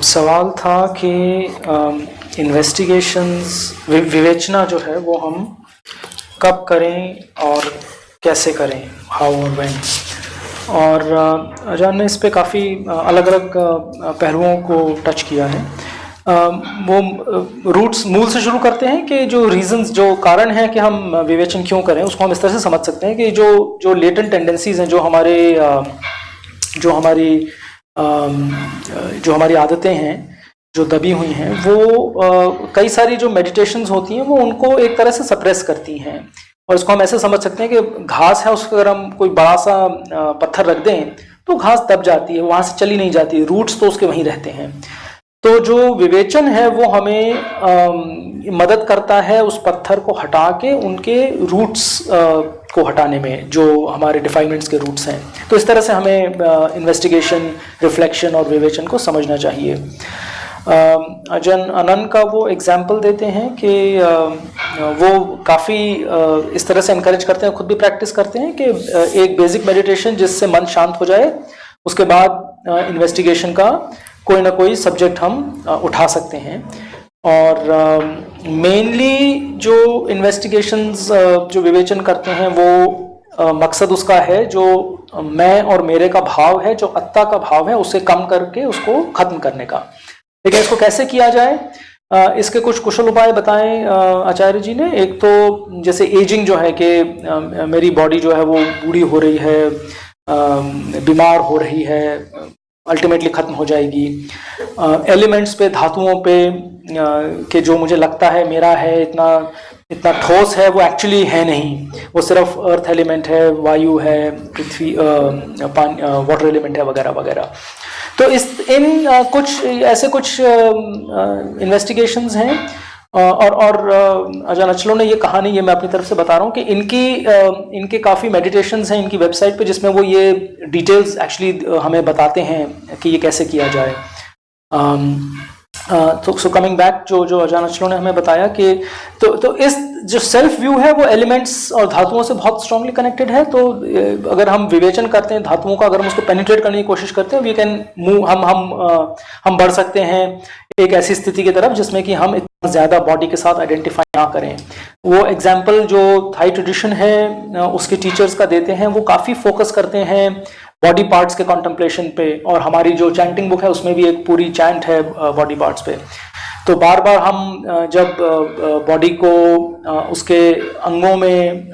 सवाल था कि investigations, विवेचना जो है वो हम कब करें और कैसे करें, हाउ और व्हेन। और अजान ने इस पे काफ़ी अलग अलग पहलुओं को टच किया है। वो रूट्स, मूल से शुरू करते हैं कि जो रीजंस, जो कारण है कि हम विवेचन क्यों करें, उसको हम इस तरह से समझ सकते हैं कि जो लेटेंट टेंडेंसीज हैं, जो हमारी आदतें हैं जो दबी हुई हैं, वो कई सारी जो मेडिटेशंस होती हैं वो उनको एक तरह से सप्रेस करती हैं। और इसको हम ऐसे समझ सकते हैं कि घास है, उसको अगर हम कोई बड़ा सा पत्थर रख दें तो घास दब जाती है, वहाँ से चली नहीं जाती, रूट्स तो उसके वहीं रहते हैं। तो जो विवेचन है वो हमें मदद करता है उस पत्थर को हटा के उनके रूट्स को हटाने में, जो हमारे डिफाइनमेंट्स के रूट्स हैं। तो इस तरह से हमें इन्वेस्टिगेशन, रिफ्लेक्शन और विवेचन को समझना चाहिए। अजहन अनन का वो एग्जाम्पल देते हैं कि वो काफ़ी इस तरह से इनकरेज करते हैं, खुद भी प्रैक्टिस करते हैं कि एक बेसिक मेडिटेशन जिससे मन शांत हो जाए, उसके बाद इन्वेस्टिगेशन का कोई ना कोई सब्जेक्ट हम उठा सकते हैं। और मेनली जो इन्वेस्टिगेशंस जो विवेचन करते हैं वो मकसद उसका है जो मैं और मेरे का भाव है, जो अत्ता का भाव है, उसे कम करके उसको खत्म करने का। लेकिन इसको कैसे किया जाए, इसके कुछ कुशल उपाय बताएं आचार्य जी ने। एक तो जैसे एजिंग जो है कि मेरी बॉडी जो है वो बूढ़ी हो रही है, बीमार हो रही है, अल्टीमेटली खत्म हो जाएगी। एलिमेंट्स पे, धातुओं पे कि जो मुझे लगता है मेरा है, इतना ठोस है, वो एक्चुअली है नहीं, वो सिर्फ अर्थ एलिमेंट है, वायु है, पृथ्वी वाटर एलिमेंट है, वगैरह वगैरह। तो इन कुछ ऐसे कुछ इन्वेस्टिगेशंस हैं। और अजान अचलो ने ये कहानी, ये मैं अपनी तरफ से बता रहा हूँ कि इनके काफ़ी मेडिटेशंस हैं इनकी वेबसाइट पे, जिसमें वो ये डिटेल्स एक्चुअली हमें बताते हैं कि ये कैसे किया जाए। सो कमिंग बैक, जो अजान अचलो ने हमें बताया कि तो इस जो सेल्फ व्यू है वो एलिमेंट्स और धातुओं से बहुत स्ट्रांगली कनेक्टेड है। तो अगर हम विवेचन करते हैं धातुओं का, अगर हम उसको पेनिट्रेट करने की कोशिश करते हैं, वी कैन मूव, हम बढ़ सकते हैं एक ऐसी स्थिति की तरफ जिसमें कि हम इतना ज़्यादा बॉडी के साथ आइडेंटिफाई ना करें। वो एग्जाम्पल जो थाई ट्रेडिशन है उसके टीचर्स का देते हैं, वो काफ़ी फोकस करते हैं बॉडी पार्ट्स के कॉन्टेम्पलेशन पे। और हमारी जो चैंटिंग बुक है उसमें भी एक पूरी चैंट है बॉडी पार्ट्स पे। तो बार बार हम जब बॉडी को उसके अंगों में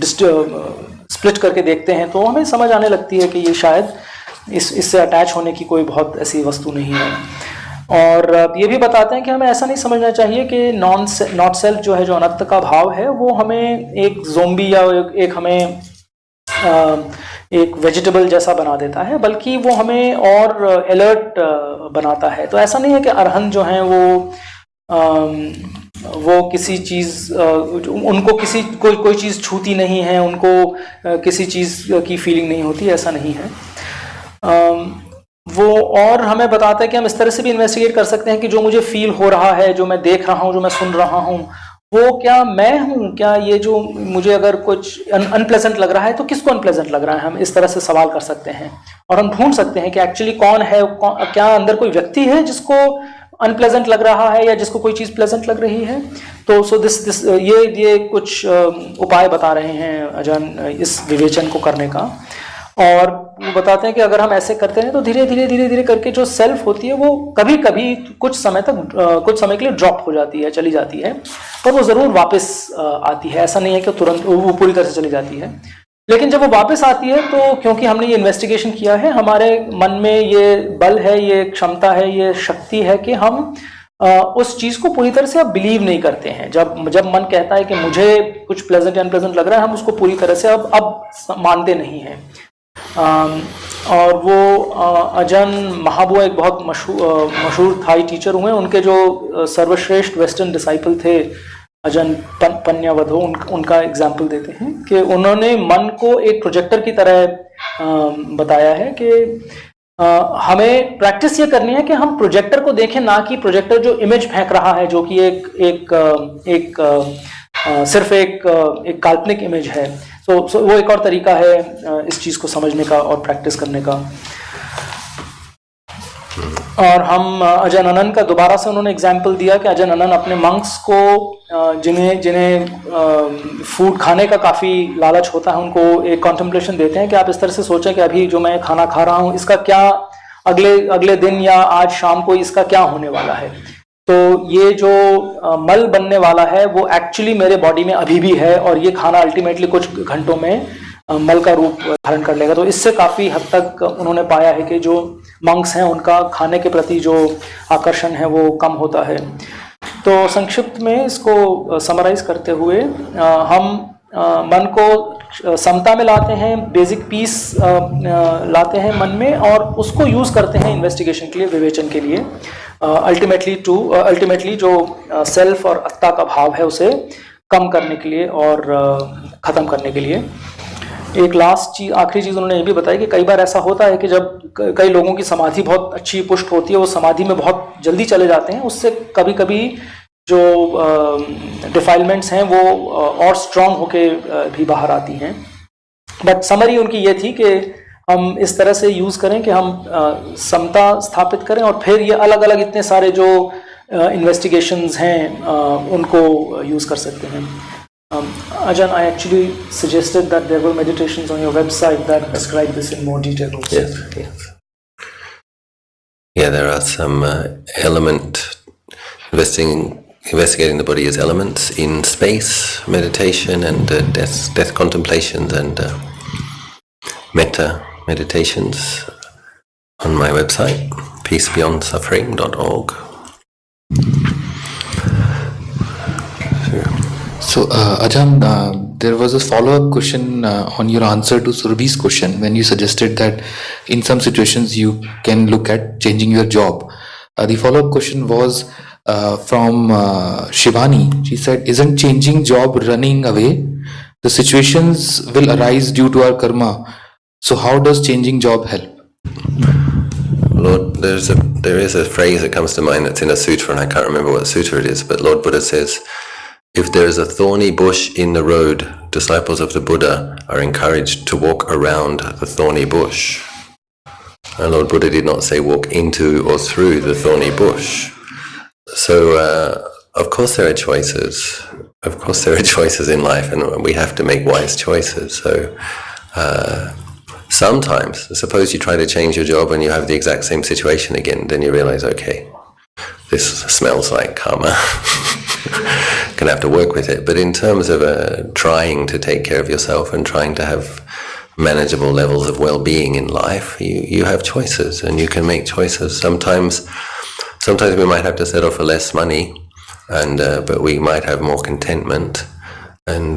स्प्लिट करके देखते हैं तो हमें समझ आने लगती है कि ये शायद इससे अटैच होने की कोई बहुत ऐसी वस्तु नहीं है। और ये भी बताते हैं कि हमें ऐसा नहीं समझना चाहिए कि नॉट सेल्फ जो है, जो अनंत का भाव है, वो हमें एक ज़ोंबी या एक हमें एक वेजिटेबल जैसा बना देता है, बल्कि वो हमें और अलर्ट बनाता है। तो ऐसा नहीं है कि अरहंत जो हैं वो किसी चीज़, उनको कोई चीज़ छूती नहीं है, उनको किसी चीज़ की फीलिंग नहीं होती, ऐसा नहीं है। वो और हमें बताता है कि हम इस तरह से भी इन्वेस्टिगेट कर सकते हैं कि जो मुझे फील हो रहा है, जो मैं देख रहा हूँ, जो मैं सुन रहा हूँ, वो क्या मैं हूँ? क्या ये जो मुझे अगर कुछ अनप्लेजेंट लग रहा है तो किसको अनप्लेजेंट लग रहा है? हम इस तरह से सवाल कर सकते हैं और हम ढूंढ सकते हैं कि एक्चुअली कौन है, क्या अंदर कोई व्यक्ति है जिसको अनप्लेजेंट लग रहा है या जिसको कोई चीज़ प्लेजेंट लग रही है। तो ये कुछ उपाय बता रहे हैं अजान इस विवेचन को करने का। और वो बताते हैं कि अगर हम ऐसे करते हैं तो धीरे धीरे करके जो सेल्फ होती है वो कभी कभी कुछ समय के लिए ड्रॉप हो जाती है, चली जाती है, पर वो ज़रूर वापस आती है। ऐसा नहीं है कि तुरंत वो पूरी तरह से चली जाती है, लेकिन जब वो वापस आती है तो क्योंकि हमने ये इन्वेस्टिगेशन किया है, हमारे मन में ये बल है, ये क्षमता है, ये शक्ति है कि हम उस चीज़ को पूरी तरह से अब बिलीव नहीं करते हैं। जब मन कहता है कि मुझे कुछ प्लेजेंट या अनप्लेजेंट लग रहा है, हम उसको पूरी तरह से अब मानते नहीं हैं। और वो अजन महाबुआ एक बहुत मशहूर थाई टीचर हुए, उनके जो सर्वश्रेष्ठ वेस्टर्न डिसाइपल थे अजन पन्यावधो, उनका एग्जाम्पल देते हैं कि उन्होंने मन को एक प्रोजेक्टर की तरह बताया है कि हमें प्रैक्टिस ये करनी है कि हम प्रोजेक्टर को देखें, ना कि प्रोजेक्टर जो इमेज फेंक रहा है, जो कि सिर्फ एक काल्पनिक इमेज है। सो वो एक और तरीका है इस चीज़ को समझने का और प्रैक्टिस करने का। और हम अजहन अनन का दोबारा से उन्होंने एग्जाम्पल दिया कि अजहन अनन अपने मंक्स को जिन्हें फूड खाने का काफ़ी लालच होता है, उनको एक कॉन्टेम्पलेशन देते हैं कि आप इस तरह से सोचें कि अभी जो मैं खाना खा रहा हूँ इसका क्या अगले दिन या आज शाम को इसका क्या होने वाला है। तो ये जो मल बनने वाला है वो एक्चुअली मेरे बॉडी में अभी भी है, और ये खाना अल्टीमेटली कुछ घंटों में मल का रूप धारण कर लेगा। तो इससे काफ़ी हद तक उन्होंने पाया है कि जो मंक्स हैं उनका खाने के प्रति जो आकर्षण है वो कम होता है। तो संक्षिप्त में इसको समराइज करते हुए हम मन को समता में लाते हैं, बेसिक पीस लाते हैं मन में, और उसको यूज़ करते हैं इन्वेस्टिगेशन के लिए, विवेचन के लिए, अल्टीमेटली जो सेल्फ और अत्ता का भाव है उसे कम करने के लिए और ख़त्म करने के लिए। एक लास्ट चीज़, आखिरी चीज़ उन्होंने ये भी बताई कि कई बार ऐसा होता है कि जब कई लोगों की समाधि बहुत अच्छी पुष्ट होती है, वो समाधि में बहुत जल्दी चले जाते हैं, उससे कभी कभी जो डिफाइलमेंट्स हैं वो और स्ट्रॉन्ग होके भी बाहर आती हैं. बट समरी उनकी ये थी कि हम इस तरह से यूज़ करें कि हम समता स्थापित करें और फिर ये अलग अलग इतने सारे जो इन्वेस्टिगेशंस हैं उनको यूज़ कर सकते हैं. Ajahn, I actually suggested that there were meditations on your website that describe this in more detail also. Yes. Yeah, there are some investigating the body as elements in space, meditation and death contemplations and metta meditations on my website, peacebeyondsuffering.org. So, Ajahn, there was a follow-up question on your answer to Surbhi's question when you suggested that in some situations you can look at changing your job. The follow-up question was from Shivani. She said, isn't changing job running away? The situations will arise due to our karma. So how does changing job help? Lord, there is a phrase that comes to mind that's in a sutra, and I can't remember what sutra it is, but Lord Buddha says, if there is a thorny bush in the road, disciples of the Buddha are encouraged to walk around the thorny bush. And Lord Buddha did not say walk into or through the thorny bush. So, of course there are choices. Of course there are choices in life, and we have to make wise choices. So, sometimes, suppose you try to change your job and you have the exact same situation again, then you realize, okay, this smells like karma. Gonna have to work with it. But in terms of trying to take care of yourself and trying to have manageable levels of well-being in life, you have choices and you can make choices. Sometimes we might have to settle for less money, and but we might have more contentment, and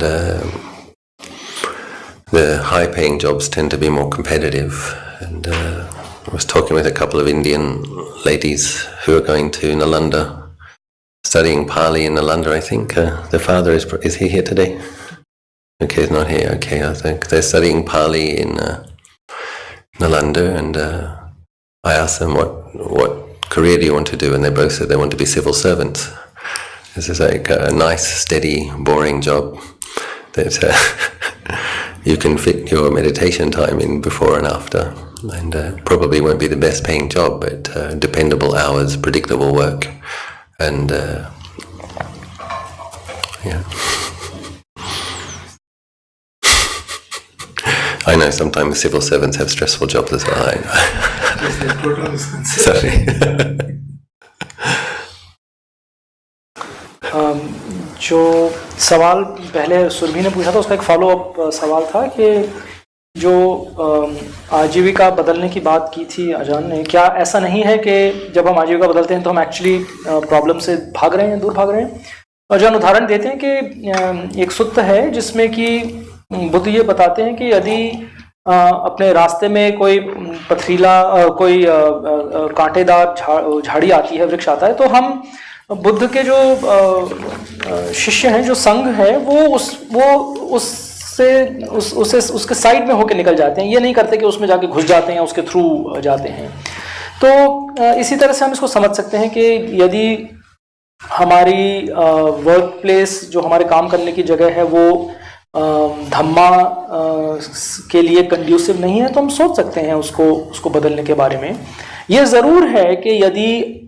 the high-paying jobs tend to be more competitive. And I was talking with a couple of Indian ladies who are going to Nalanda, studying Pali in Nalanda, I think. The father is he here today? Okay, he's not here. Okay, I think they're studying Pali in Nalanda, and I asked them what career do you want to do, and they both said they want to be civil servants. This is like a nice, steady, boring job that you can fit your meditation time in before and after, and probably won't be the best paying job, but dependable hours, predictable work, and yeah. I know sometimes civil servants have stressful jobs as well. I know. Sorry. जो सवाल पहले सुरभि ने पूछा था उसका एक follow up सवाल था कि जो आजीविका बदलने की बात की थी आजान ने, क्या ऐसा नहीं है कि जब हम आजीविका बदलते हैं तो हम एक्चुअली प्रॉब्लम से भाग रहे हैं, दूर भाग रहे हैं? आजान उदाहरण देते हैं कि एक सुत्त है जिसमें कि बुद्ध ये बताते हैं कि यदि अपने रास्ते में कोई पथरीला कोई कांटेदार झाड़ी आती है, वृक्ष आता है, तो हम बुद्ध के जो शिष्य हैं, जो संघ है, वो उसके साइड में होके निकल जाते हैं. ये नहीं करते कि उसमें जाके घुस जाते हैं या उसके थ्रू जाते हैं. तो इसी तरह से हम इसको समझ सकते हैं कि यदि हमारी वर्क प्लेस, जो हमारे काम करने की जगह है, वो धम्मा के लिए कंड्यूसिव नहीं है, तो हम सोच सकते हैं उसको बदलने के बारे में. ये ज़रूर है कि यदि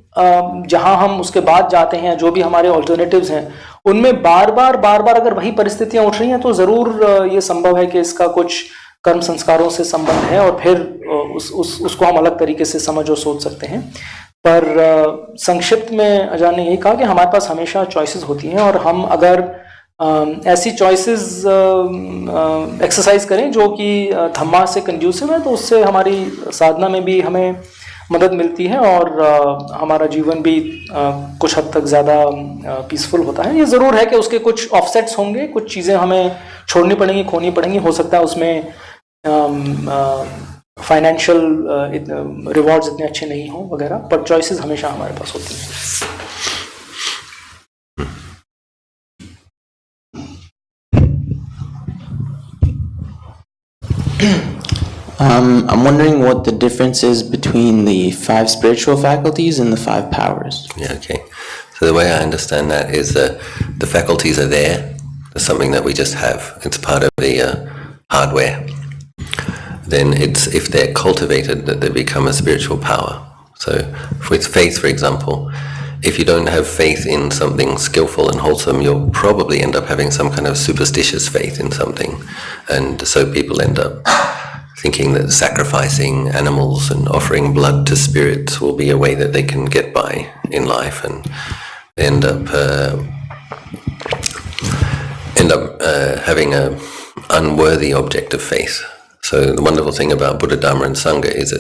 जहां हम उसके बाद जाते हैं, जो भी हमारे ऑल्टरनेटिव्स हैं, उनमें बार बार अगर वही परिस्थितियां उठ रही हैं, तो ज़रूर ये संभव है कि इसका कुछ कर्म संस्कारों से संबंध है, और फिर उसको हम अलग तरीके से समझ और सोच सकते हैं. पर संक्षिप्त में आजान ने यही कहा कि हमारे पास हमेशा चॉइसेस होती हैं, और हम अगर ऐसी चॉइसेस एक्सरसाइज करें जो कि धम्मा से कंड्यूसिव है, तो उससे हमारी साधना में भी हमें मदद मिलती है, और हमारा जीवन भी कुछ हद तक ज़्यादा पीसफुल होता है. ये ज़रूर है कि उसके कुछ ऑफसेट्स होंगे, कुछ चीज़ें हमें छोड़नी पड़ेंगी, खोनी पड़ेंगी. हो सकता है उसमें फाइनेंशियल रिवॉर्ड्स इतने अच्छे नहीं हों वगैरह, पर चॉइसेस हमेशा हमारे पास होती हैं. I'm wondering what the difference is between the 5 spiritual faculties and the 5 powers. Yeah, okay. So the way I understand that is the faculties are there. It's something that we just have. It's part of the hardware. Then if they're cultivated, that they become a spiritual power. So with faith, for example, if you don't have faith in something skillful and wholesome, you'll probably end up having some kind of superstitious faith in something. And so people end up thinking that sacrificing animals and offering blood to spirits will be a way that they can get by in life, and they end up having a unworthy object of faith. So the wonderful thing about Buddha, Dhamma and Sangha is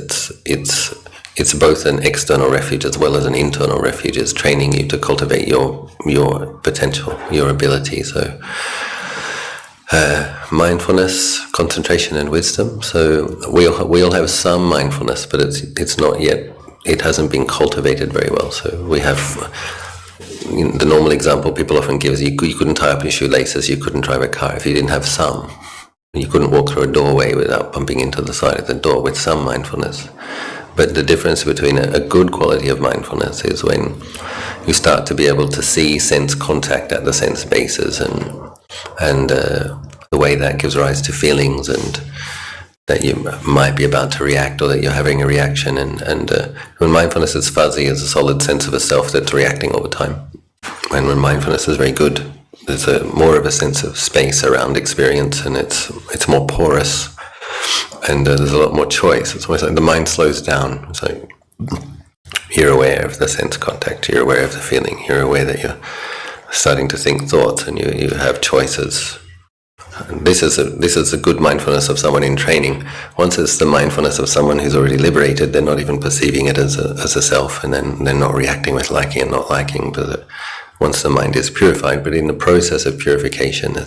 it's both an external refuge as well as an internal refuge. It's training you to cultivate your potential, your ability. So mindfulness, concentration and wisdom. So we all have some mindfulness, but it's not yet, it hasn't been cultivated very well. So we have, the normal example people often give is you couldn't tie up your shoelaces, you couldn't drive a car if you didn't have some. You couldn't walk through a doorway without bumping into the side of the door with some mindfulness. But the difference between a good quality of mindfulness is when you start to be able to see sense contact at the sense bases, and the way that gives rise to feelings, and that you might be about to react or that you're having a reaction. And when mindfulness is fuzzy, it's a solid sense of a self that's reacting all the time. And when mindfulness is very good, there's more of a sense of space around experience, and it's more porous, and there's a lot more choice. It's almost like the mind slows down. It's like you're aware of the sense contact, you're aware of the feeling, you're aware that you're starting to think thoughts, and you have choices. And this is a good mindfulness of someone in training. Once it's the mindfulness of someone who's already liberated, they're not even perceiving it as a self, and then they're not reacting with liking and not liking. But once the mind is purified, but in the process of purification,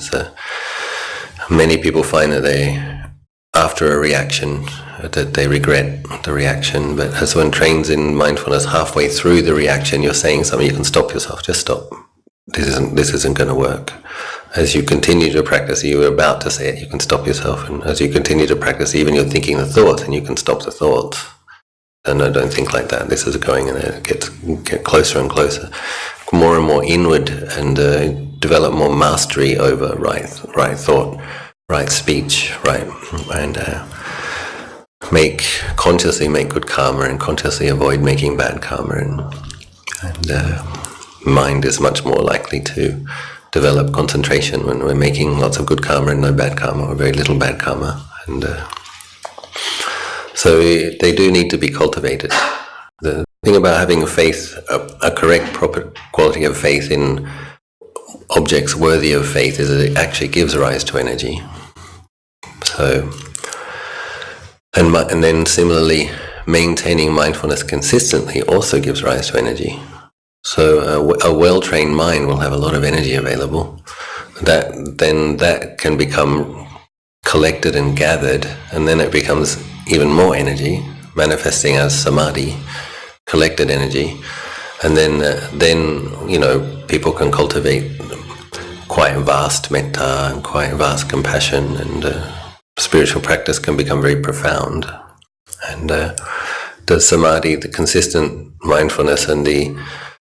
many people find that after a reaction, that they regret the reaction. But as one trains in mindfulness, halfway through the reaction, you're saying something, you can stop yourself. Just stop. This isn't going to work. As you continue to practice, you were about to say it, you can stop yourself. And as you continue to practice, even you're thinking the thoughts, and you can stop the thoughts. And no, don't think like that. This is going, and it get closer and closer, more and more inward, and develop more mastery over right thought, right speech, and consciously make good karma, and consciously avoid making bad karma, and mind is much more likely to develop concentration when we're making lots of good karma and no bad karma, or very little bad karma. And so they do need to be cultivated. The thing about having faith, a correct, proper quality of faith in objects worthy of faith, is that it actually gives rise to energy. So, and then similarly, maintaining mindfulness consistently also gives rise to energy. So a well-trained mind will have a lot of energy available. That can become collected and gathered, and then it becomes even more energy, manifesting as samadhi, collected energy. And then people can cultivate quite vast metta and quite vast compassion, and spiritual practice can become very profound. And the samadhi, the consistent mindfulness, and the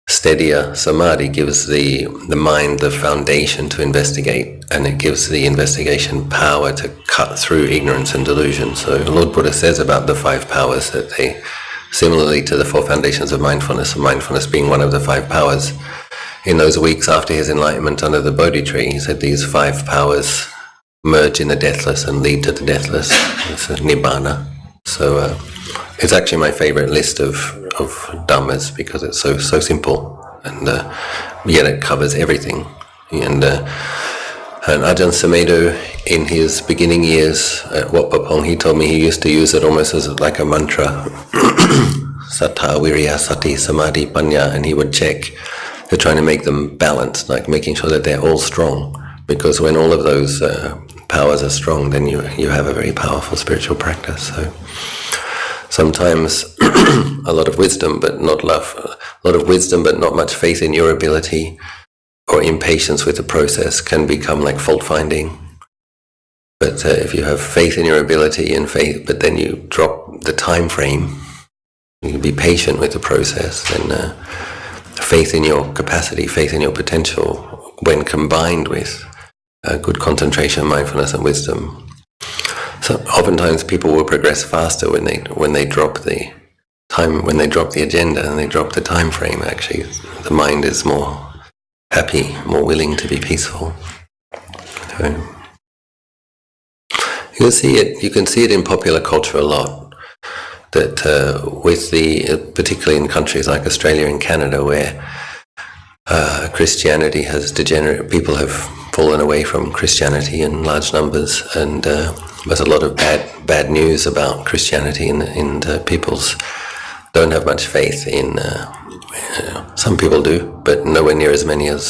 steadier samadhi gives the mind the foundation to investigate, and it gives the investigation power to cut through ignorance and delusion. So Lord Buddha says about the 5 powers that they, similarly to the 4 foundations of mindfulness, and mindfulness being one of the 5 powers, in those weeks after his enlightenment under the Bodhi tree, he said these 5 powers merge in the deathless and lead to the deathless. It's a nibbana. So it's actually my favorite list of dhammas, because it's so simple, and yet it covers everything. And Ajahn Sumedho, in his beginning years at Wat Pah Pong, he told me he used to use it almost as like a mantra, sattha, virya, sati, samadhi, panya, and he would check. They're trying to make them balanced, like making sure that they're all strong, because when all of those powers are strong, then you have a very powerful spiritual practice. So sometimes a lot of wisdom but not love, a lot of wisdom but not much faith in your ability, or impatience with the process, can become like fault finding. But if you have faith in your ability and faith, but then you drop the time frame, you can be patient with the process, then faith in your capacity, faith in your potential, when combined with good concentration, mindfulness, and wisdom. So oftentimes people will progress faster when they drop the time, when they drop the agenda and they drop the time frame. Actually, the mind is more happy, more willing to be peaceful. So, you can see it in popular culture a lot. That particularly in countries like Australia and Canada, where Christianity has degenerated, people have fallen away from Christianity in large numbers, and there's a lot of bad news about Christianity, and people's don't have much faith in. Some people do, but nowhere near as many as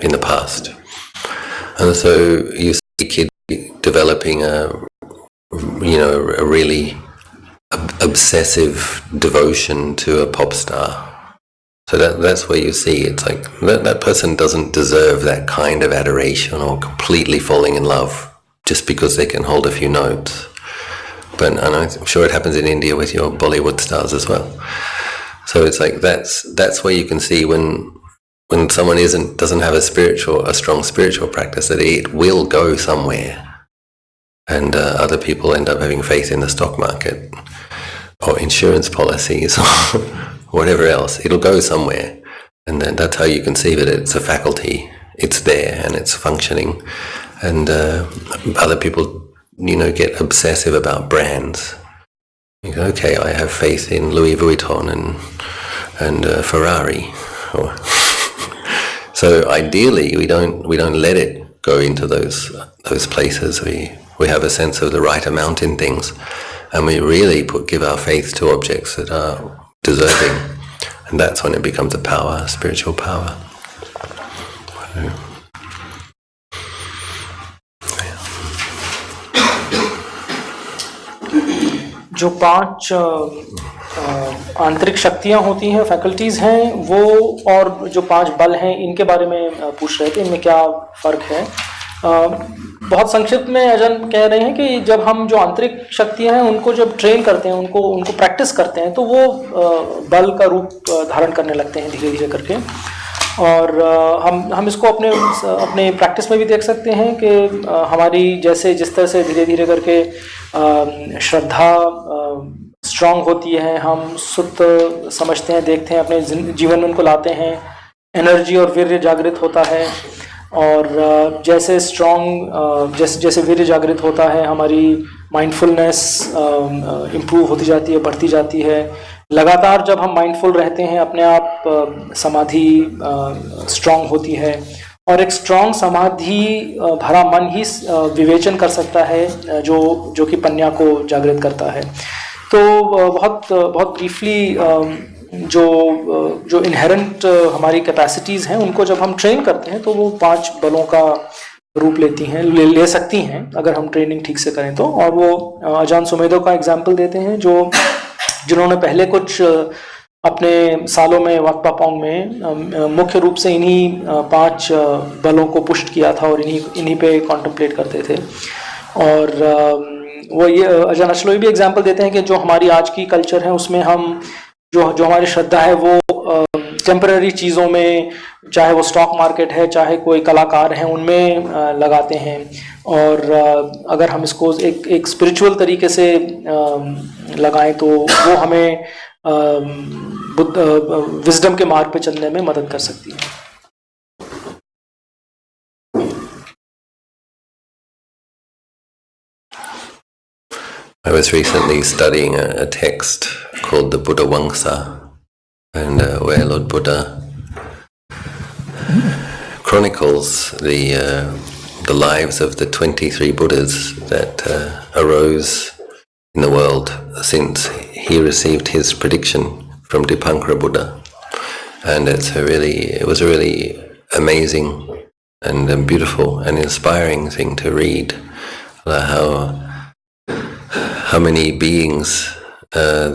in the past. And so you see kids developing a really obsessive devotion to a pop star. So that's where you see it's like that person doesn't deserve that kind of adoration or completely falling in love just because they can hold a few notes. But I'm sure it happens in India with your Bollywood stars as well. So it's like that's where you can see when someone doesn't have a strong spiritual practice, that it will go somewhere. And other people end up having faith in the stock market or insurance policies or whatever else. It'll go somewhere, and then that's how you can see that it's a faculty. It's there and it's functioning. And other people, get obsessive about brands. You go, okay, I have faith in Louis Vuitton and Ferrari. So ideally, we don't let it go into those places. We have a sense of the right amount in things, and we really give our faith to objects that are deserving, and that's when it becomes a power, spiritual power. जो 5 आंतरिक शक्तियां होती हैं, faculties हैं, वो और जो 5 बल हैं, इनके बारे में पूछ रहे थे, इनमें क्या फ़र्क है। बहुत संक्षिप्त में अजन कह रहे हैं कि जब हम जो आंतरिक शक्तियां हैं उनको जब ट्रेन करते हैं, उनको प्रैक्टिस करते हैं, तो वो बल का रूप धारण करने लगते हैं धीरे धीरे करके। और हम इसको अपने प्रैक्टिस में भी देख सकते हैं कि हमारी जिस तरह से धीरे धीरे करके श्रद्धा स्ट्रांग होती है, हम सुत समझते हैं, देखते हैं, अपने जीवन में उनको लाते हैं, एनर्जी और वीर्य जागृत होता है। और जैसे जैसे वीर्य जागृत होता है, हमारी माइंडफुलनेस इम्प्रूव होती जाती है, बढ़ती जाती है। लगातार जब हम माइंडफुल रहते हैं, अपने आप समाधि स्ट्रांग होती है, और एक स्ट्रांग समाधि भरा मन ही विवेचन कर सकता है, जो कि पन्या को जागृत करता है। तो बहुत ब्रीफली जो इनहेरेंट हमारी कैपेसिटीज़ हैं, उनको जब हम ट्रेन करते हैं तो वो 5 बलों का रूप ले सकती हैं, अगर हम ट्रेनिंग ठीक से करें तो। और वो आजान सुमेधो का एग्जाम्पल देते हैं, जिन्होंने पहले कुछ अपने सालों में वाट पा पोंग में मुख्य रूप से इन्हीं 5 बलों को पुष्ट किया था और इन्हीं पे कॉन्टेम्पलेट करते थे। और वो ये अजान अचलो भी एग्जाम्पल देते हैं कि जो हमारी आज की कल्चर है, उसमें हम जो हमारी श्रद्धा है वो टेम्पररी चीज़ों में, चाहे वो स्टॉक मार्केट है, चाहे कोई कलाकार हैं, उनमें लगाते हैं। और अगर हम इसको एक स्पिरिचुअल तरीके से लगाएं तो वो हमें विजडम के मार्ग पे चलने में मदद कर सकती है। I was recently studying a text called the Buddha Wangsa, and where Lord Buddha chronicles the lives of the 23 Buddhas that arose in the world since he received his prediction from Dipankara Buddha. And it was a really amazing and beautiful and inspiring thing to read, how many beings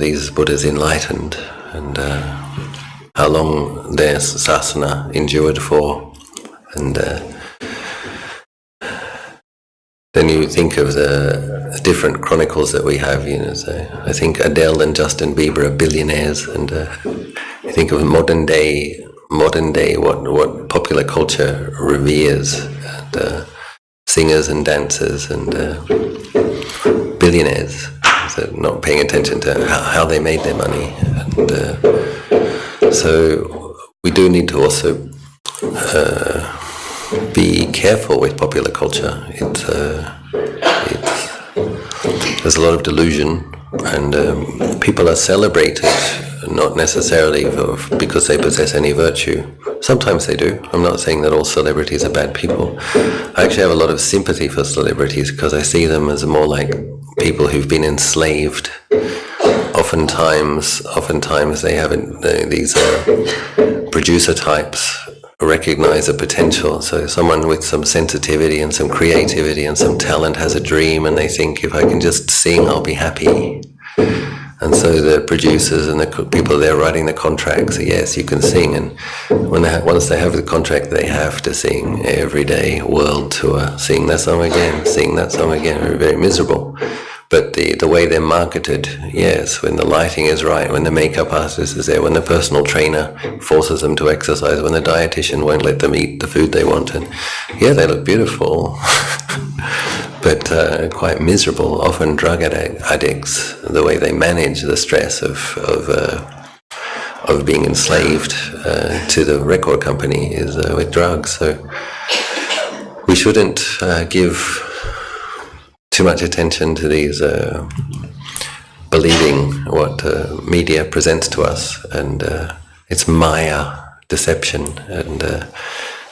these Buddhas enlightened, and how long their sasana endured for. And then you think of the different chronicles that we have, so I think Adele and Justin Bieber are billionaires, and you think of modern day modern day, what popular culture reveres, and singers and dancers and billionaires, so not paying attention to how they made their money. And so we do need to also be careful with popular culture. There's a lot of delusion, and people are celebrated not necessarily because they possess any virtue. Sometimes they do. I'm not saying that all celebrities are bad people. I actually have a lot of sympathy for celebrities because I see them as more like people who've been enslaved. Oftentimes they haven't. These producer types recognize a potential. So someone with some sensitivity and some creativity and some talent has a dream, and they think, if I can just sing, I'll be happy. And so the producers and the people there writing the contracts say, yes, you can sing. And once they have the contract, they have to sing every day, world tour, sing that song again, sing that song again. Very, very miserable. But the way they're marketed, yes, when the lighting is right, when the makeup artist is there, when the personal trainer forces them to exercise, when the dietitian won't let them eat the food they want, and yeah, they look beautiful, but quite miserable. Often drug addicts, the way they manage the stress of being enslaved to the record company is with drugs. So we shouldn't give too much attention to these believing what media presents to us, and it's Maya, deception, and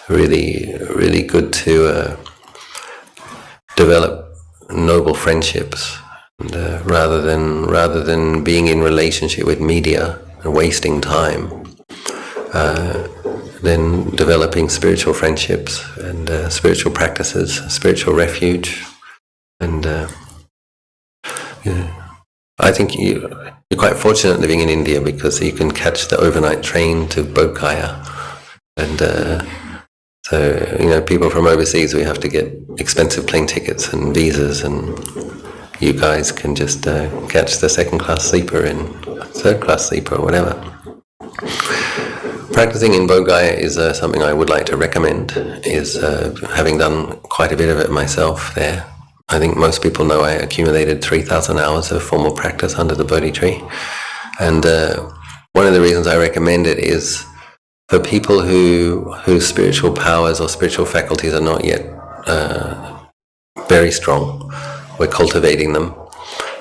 really good to develop noble friendships, and rather than being in relationship with media and wasting time, then developing spiritual friendships and spiritual practices, spiritual refuge. And I think you're quite fortunate living in India because you can catch the overnight train to Bodh Gaya. And so, people from overseas, we have to get expensive plane tickets and visas, and you guys can just catch the second-class sleeper and third-class sleeper or whatever. Practicing in Bodh Gaya is something I would like to recommend, is having done quite a bit of it myself there. I think most people know I accumulated 3,000 hours of formal practice under the Bodhi tree. And one of the reasons I recommend it is for people whose spiritual powers or spiritual faculties are not yet very strong. We're cultivating them.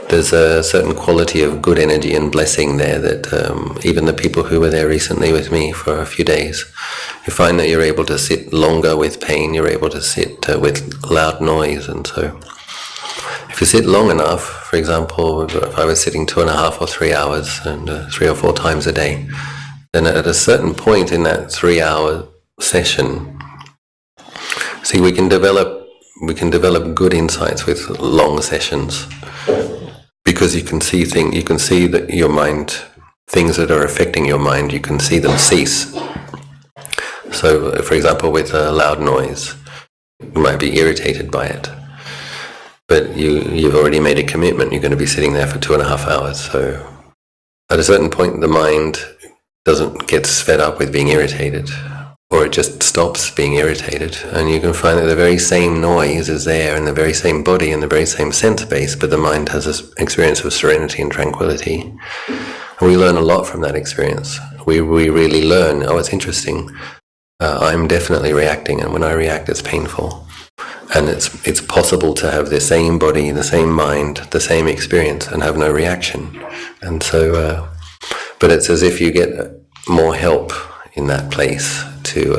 There's a certain quality of good energy and blessing there that even the people who were there recently with me for a few days, you find that you're able to sit longer with pain, you're able to sit with loud noise. And so if you sit long enough, for example, if I was sitting 2.5 or 3 hours and 3 or 4 times a day, then at a certain point in that 3-hour session, see, we can develop good insights with long sessions, because you can see that your mind, things that are affecting your mind, you can see them cease. So, for example, with a loud noise, you might be irritated by it, but you've already made a commitment. You're going to be sitting there for 2.5 hours. So, at a certain point, the mind gets fed up with being irritated, or it just stops being irritated, and you can find that the very same noise is there in the very same body and the very same sense base, but the mind has this experience of serenity and tranquility. And we learn a lot from that experience. We really learn, it's interesting, I'm definitely reacting, and when I react it's painful. And it's possible to have the same body, the same mind, the same experience and have no reaction. And so, but it's as if you get more help in that place, to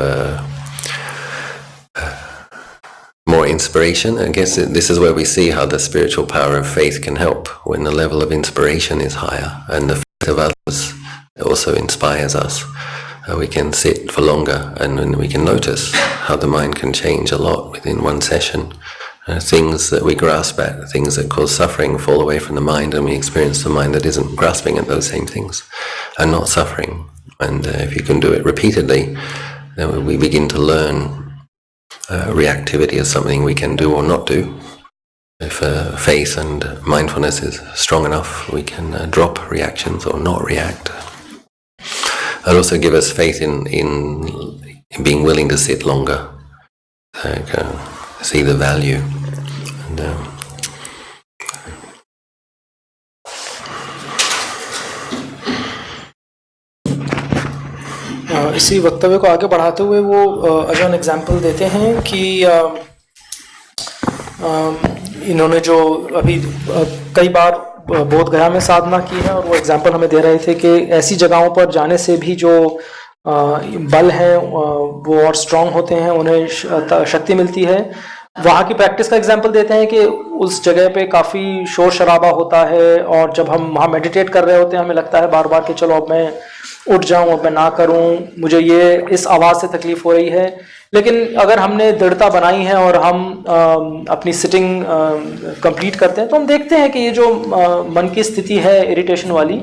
more inspiration. I guess this is where we see how the spiritual power of faith can help, when the level of inspiration is higher and the faith of others also inspires us. We can sit for longer, and then we can notice how the mind can change a lot within one session. Things that we grasp at, things that cause suffering, fall away from the mind, and we experience the mind that isn't grasping at those same things and not suffering. And if you can do it repeatedly, then we begin to learn reactivity as something we can do or not do. If faith and mindfulness is strong enough, we can drop reactions or not react. and also give us faith in being willing to sit longer, like, see the value. And, इसी वक्तव्य को आगे बढ़ाते हुए वो अजान example देते हैं कि इन्होंने जो अभी कई बार बोध गया में साधना की है, और वो एग्जाम्पल हमें दे रहे थे कि ऐसी जगहों पर जाने से भी जो बल है वो और स्ट्रांग होते हैं, उन्हें शक्ति मिलती है। वहाँ की प्रैक्टिस का एग्जाम्पल देते हैं कि उस जगह पे काफ़ी शोर शराबा होता है, और जब हम वहाँ मेडिटेट कर रहे होते हैं हमें लगता है बार बार कि चलो अब मैं उठ जाऊं, अब मैं ना करूं, मुझे ये इस आवाज़ से तकलीफ हो रही है। लेकिन अगर हमने दृढ़ता बनाई है और हम अपनी सिटिंग कंप्लीट करते हैं, तो हम देखते हैं कि ये जो मन की स्थिति है इरिटेशन वाली,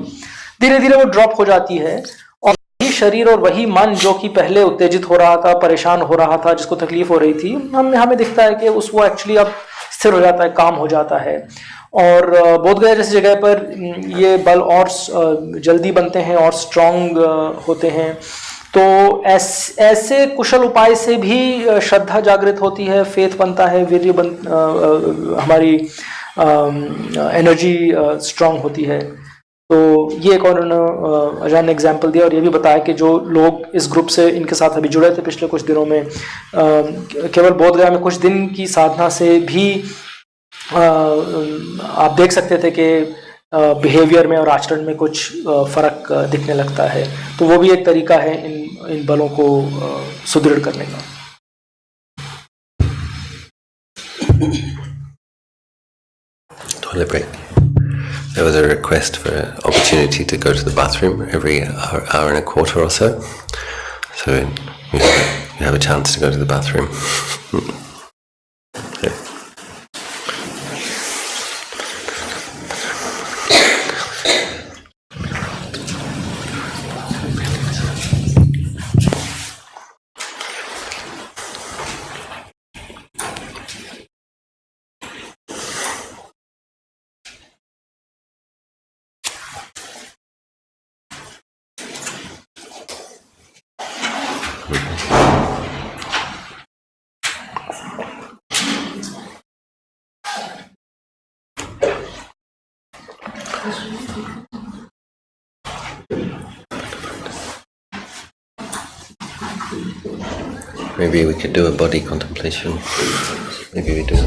धीरे धीरे वो ड्रॉप हो जाती है, और वही शरीर और वही मन जो कि पहले उत्तेजित हो रहा था, परेशान हो रहा था, जिसको तकलीफ हो रही थी, हमें दिखता है कि वो एक्चुअली अब स्थिर हो जाता है, काम हो जाता है। और बोध गया जैसी जगह पर ये बल और जल्दी बनते हैं और स्ट्रांग होते हैं। तो ऐसे कुशल उपाय से भी श्रद्धा जागृत होती है, फेथ बनता है, वीर्य हमारी एनर्जी स्ट्रांग होती है। तो ये एक और अजान ने एग्जाम्पल दिया, और ये भी बताया कि जो लोग इस ग्रुप से इनके साथ अभी जुड़े थे पिछले कुछ दिनों में, केवल बोध गया में कुछ दिन की साधना से भी आप देख सकते थे कि बिहेवियर में और आचरण में कुछ फर्क दिखने लगता है। तो वो भी एक तरीका है इन बलों को सुदृढ़ करने का। toilet break. There was a request for an opportunity to go to the bathroom every hour and a quarter or so. So we have a chance to go to the bathroom. Okay. Maybe we could do a body contemplation. Maybe we do.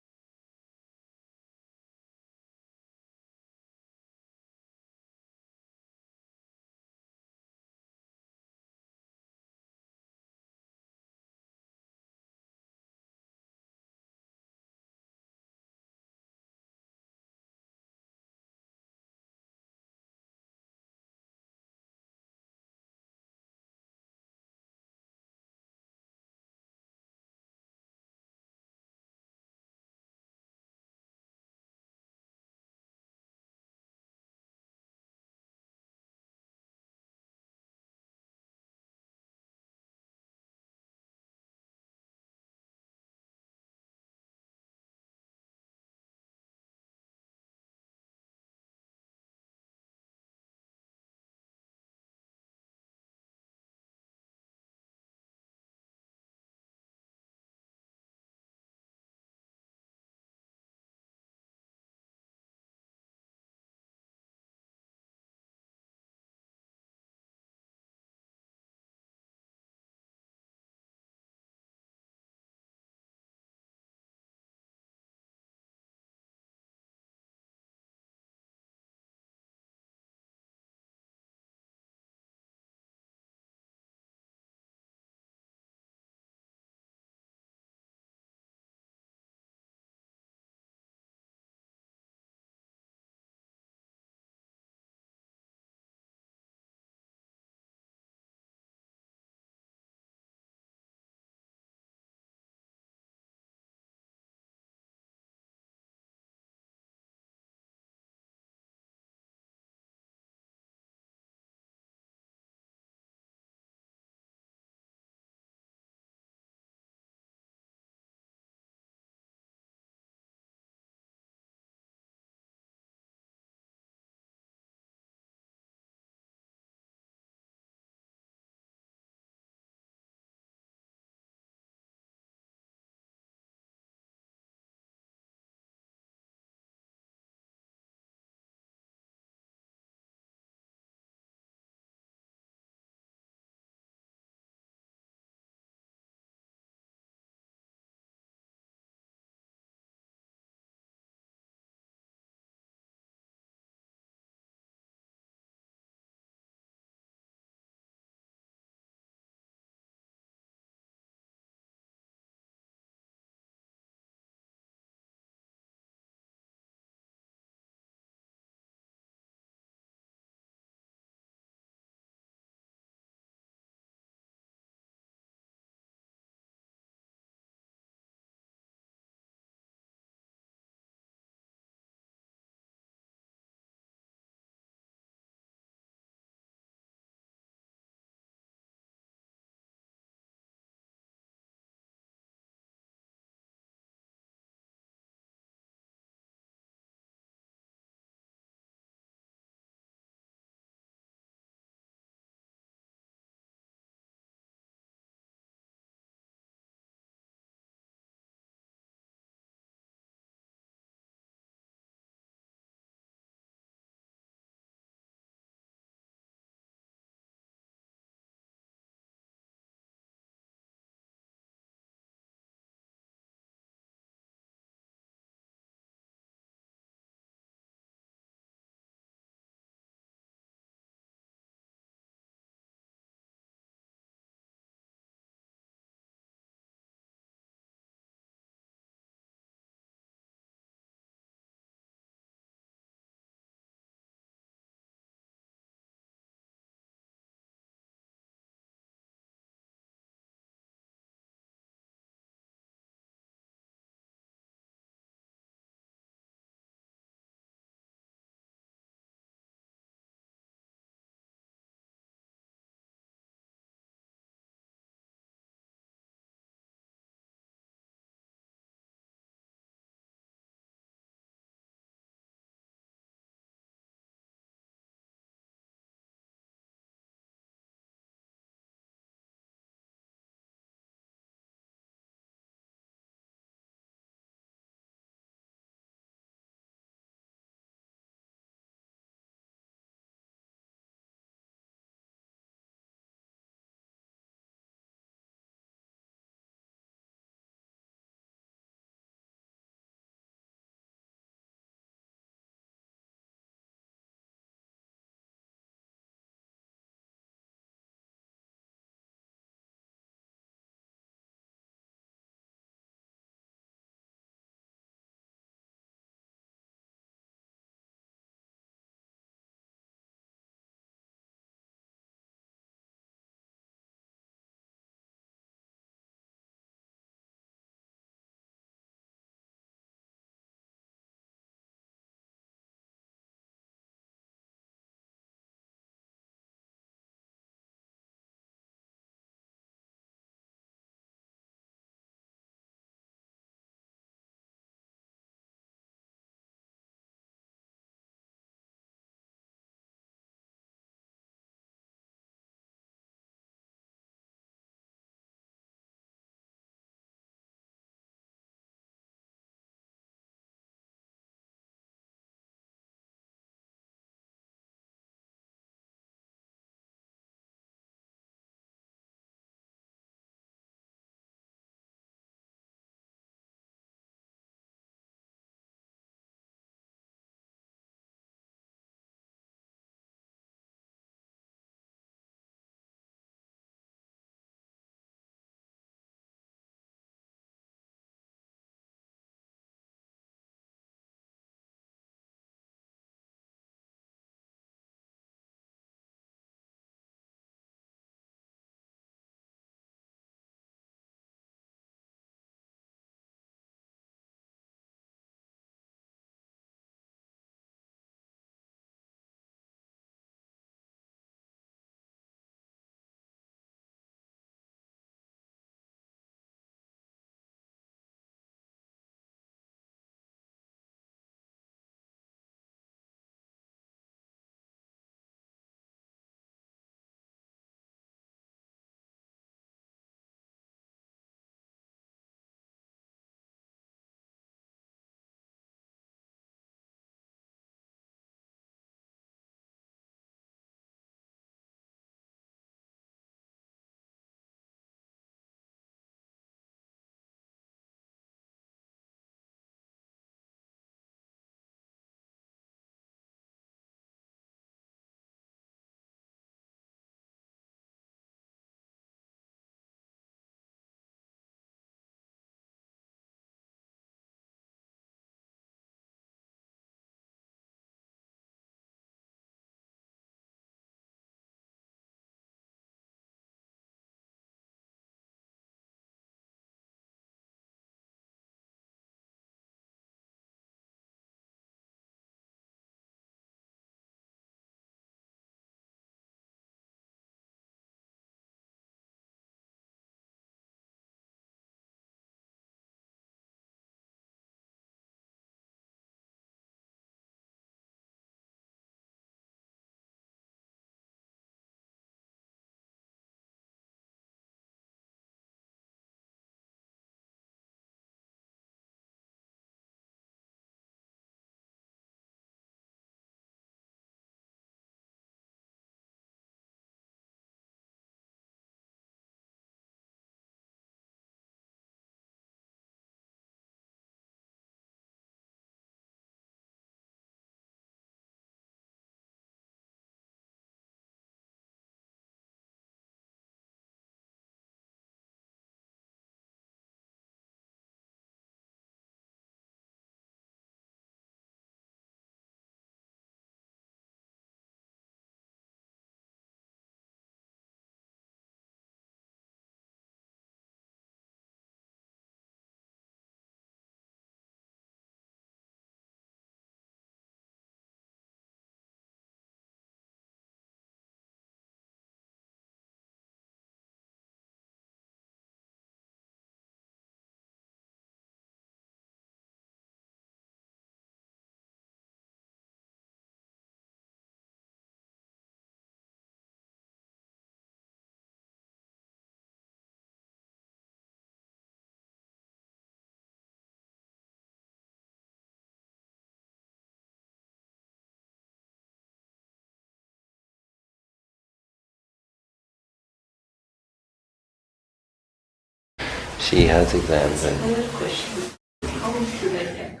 She has exams. And Another question. How should I tackle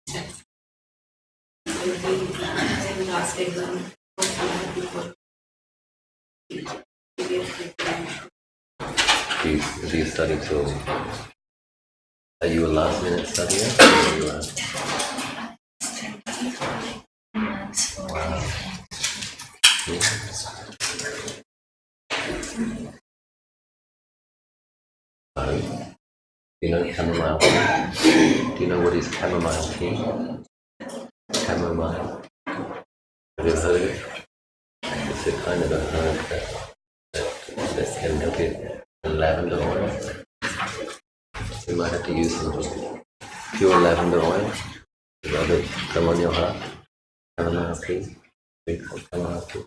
exams? The last exam was before. do you study till? Are you a last minute studier? Or are you a, do you know chamomile tea? Do you know what is chamomile tea? Chamomile. Have you heard of it? It's a kind of a herb that can help you. Lavender oil. You might have to use some pure lavender oil. Rub it, come on your heart. Chamomile tea. Chamomile tea.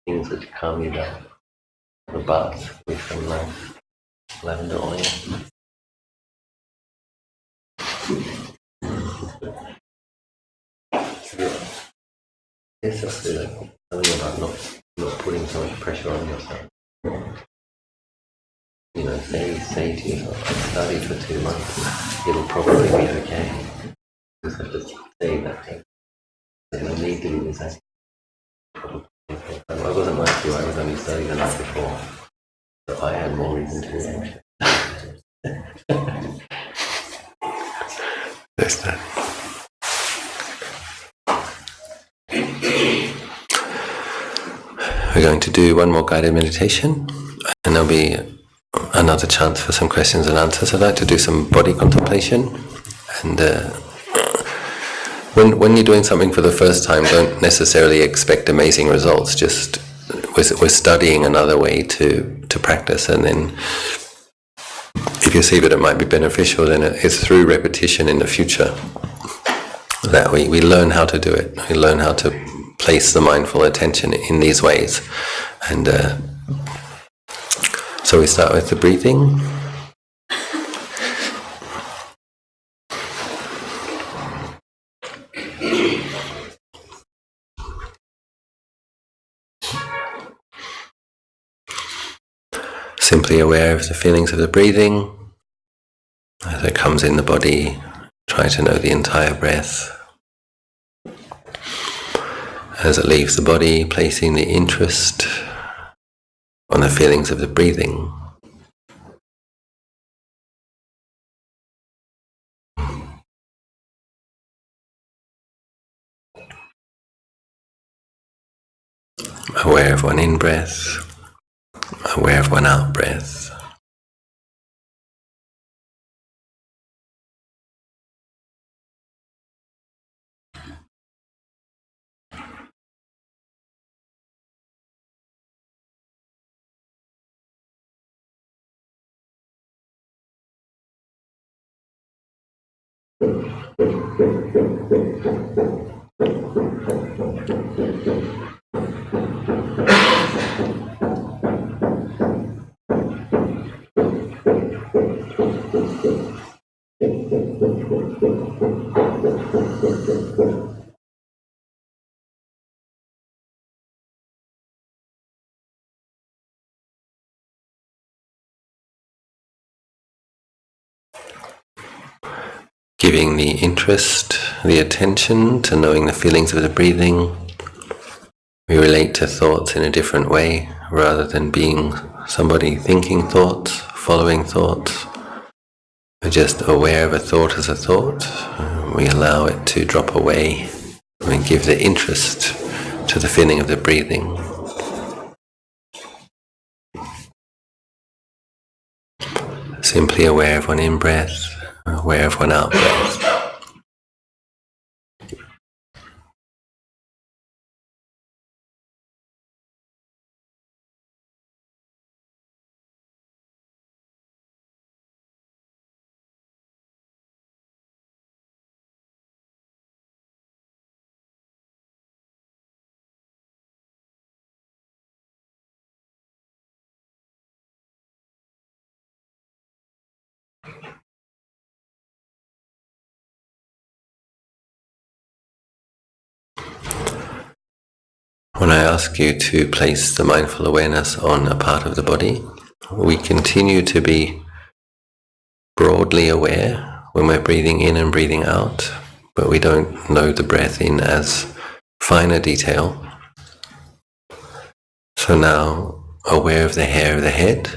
Things which calm you down. A bath with some lavender oil. Yes, just do that. Tell you about not putting so much pressure on yourself. You know, say to yourself, I've studied for 2 months, it'll probably be okay. You just have to say that thing. There's no need to do this. I wasn't like you, I was only studying the night before. So I had more reason to do it. There's that. We're going to do one more guided meditation, and there'll be another chance for some questions and answers. I'd like to do some body contemplation, and when you're doing something for the first time, don't necessarily expect amazing results. Just we're studying another way to practice, and then if you see that it might be beneficial, then it's through repetition in the future that we learn how to do it. We learn how to place the mindful attention in these ways. And so we start with the breathing. Simply aware of the feelings of the breathing as it comes in the body. Try to know the entire breath. As it leaves the body, placing the interest on the feelings of the breathing. Aware of one in-breath, aware of one out-breath. Giving the interest, the attention to knowing the feelings of the breathing. We relate to thoughts in a different way, rather than being somebody thinking thoughts, following thoughts. We're just aware of a thought as a thought. We allow it to drop away. We give the interest to the feeling of the breathing. Simply aware of one in-breath, aware of one out-breath. When I ask you to place the mindful awareness on a part of the body, we continue to be broadly aware when we're breathing in and breathing out, but we don't know the breath in as finer detail. So now, aware of the hair of the head.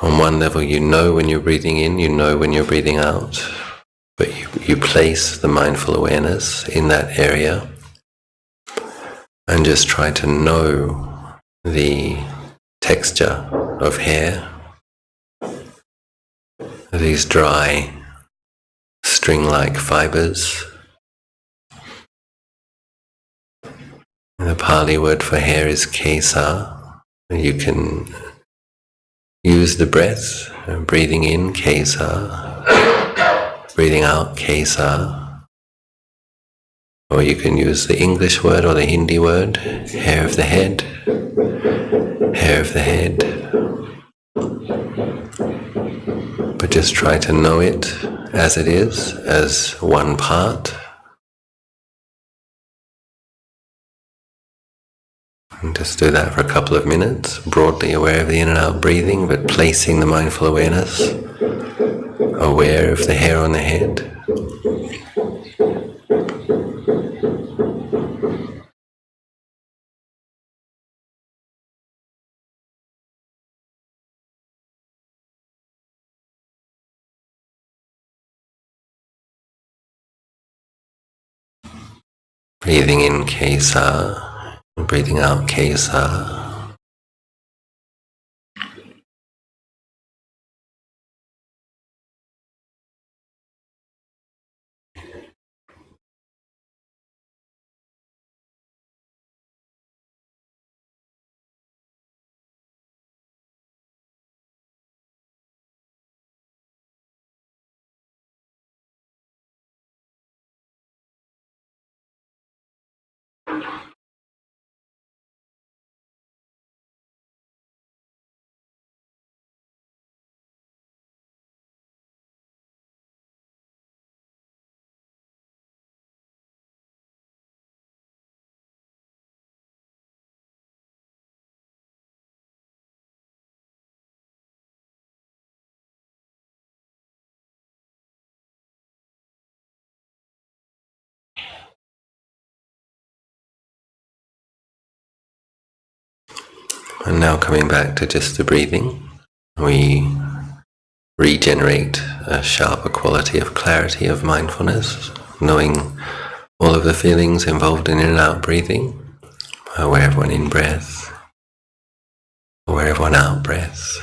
On one level, you know when you're breathing in, you know when you're breathing out, but you place the mindful awareness in that area and just try to know the texture of hair, these dry, string-like fibers. The Pali word for hair is kesa. You can use the breath, breathing in kesa, breathing out kesa, or you can use the English word or the Hindi word, hair of the head, hair of the head. But just try to know it as it is, as one part. And just do that for a couple of minutes, broadly aware of the in and out breathing, but placing the mindful awareness, aware of the hair on the head. Breathing in kesa, breathing out kesa. And now coming back to just the breathing, we regenerate a sharper quality of clarity of mindfulness, knowing all of the feelings involved in and out breathing, aware of one in breath, aware of one out breath.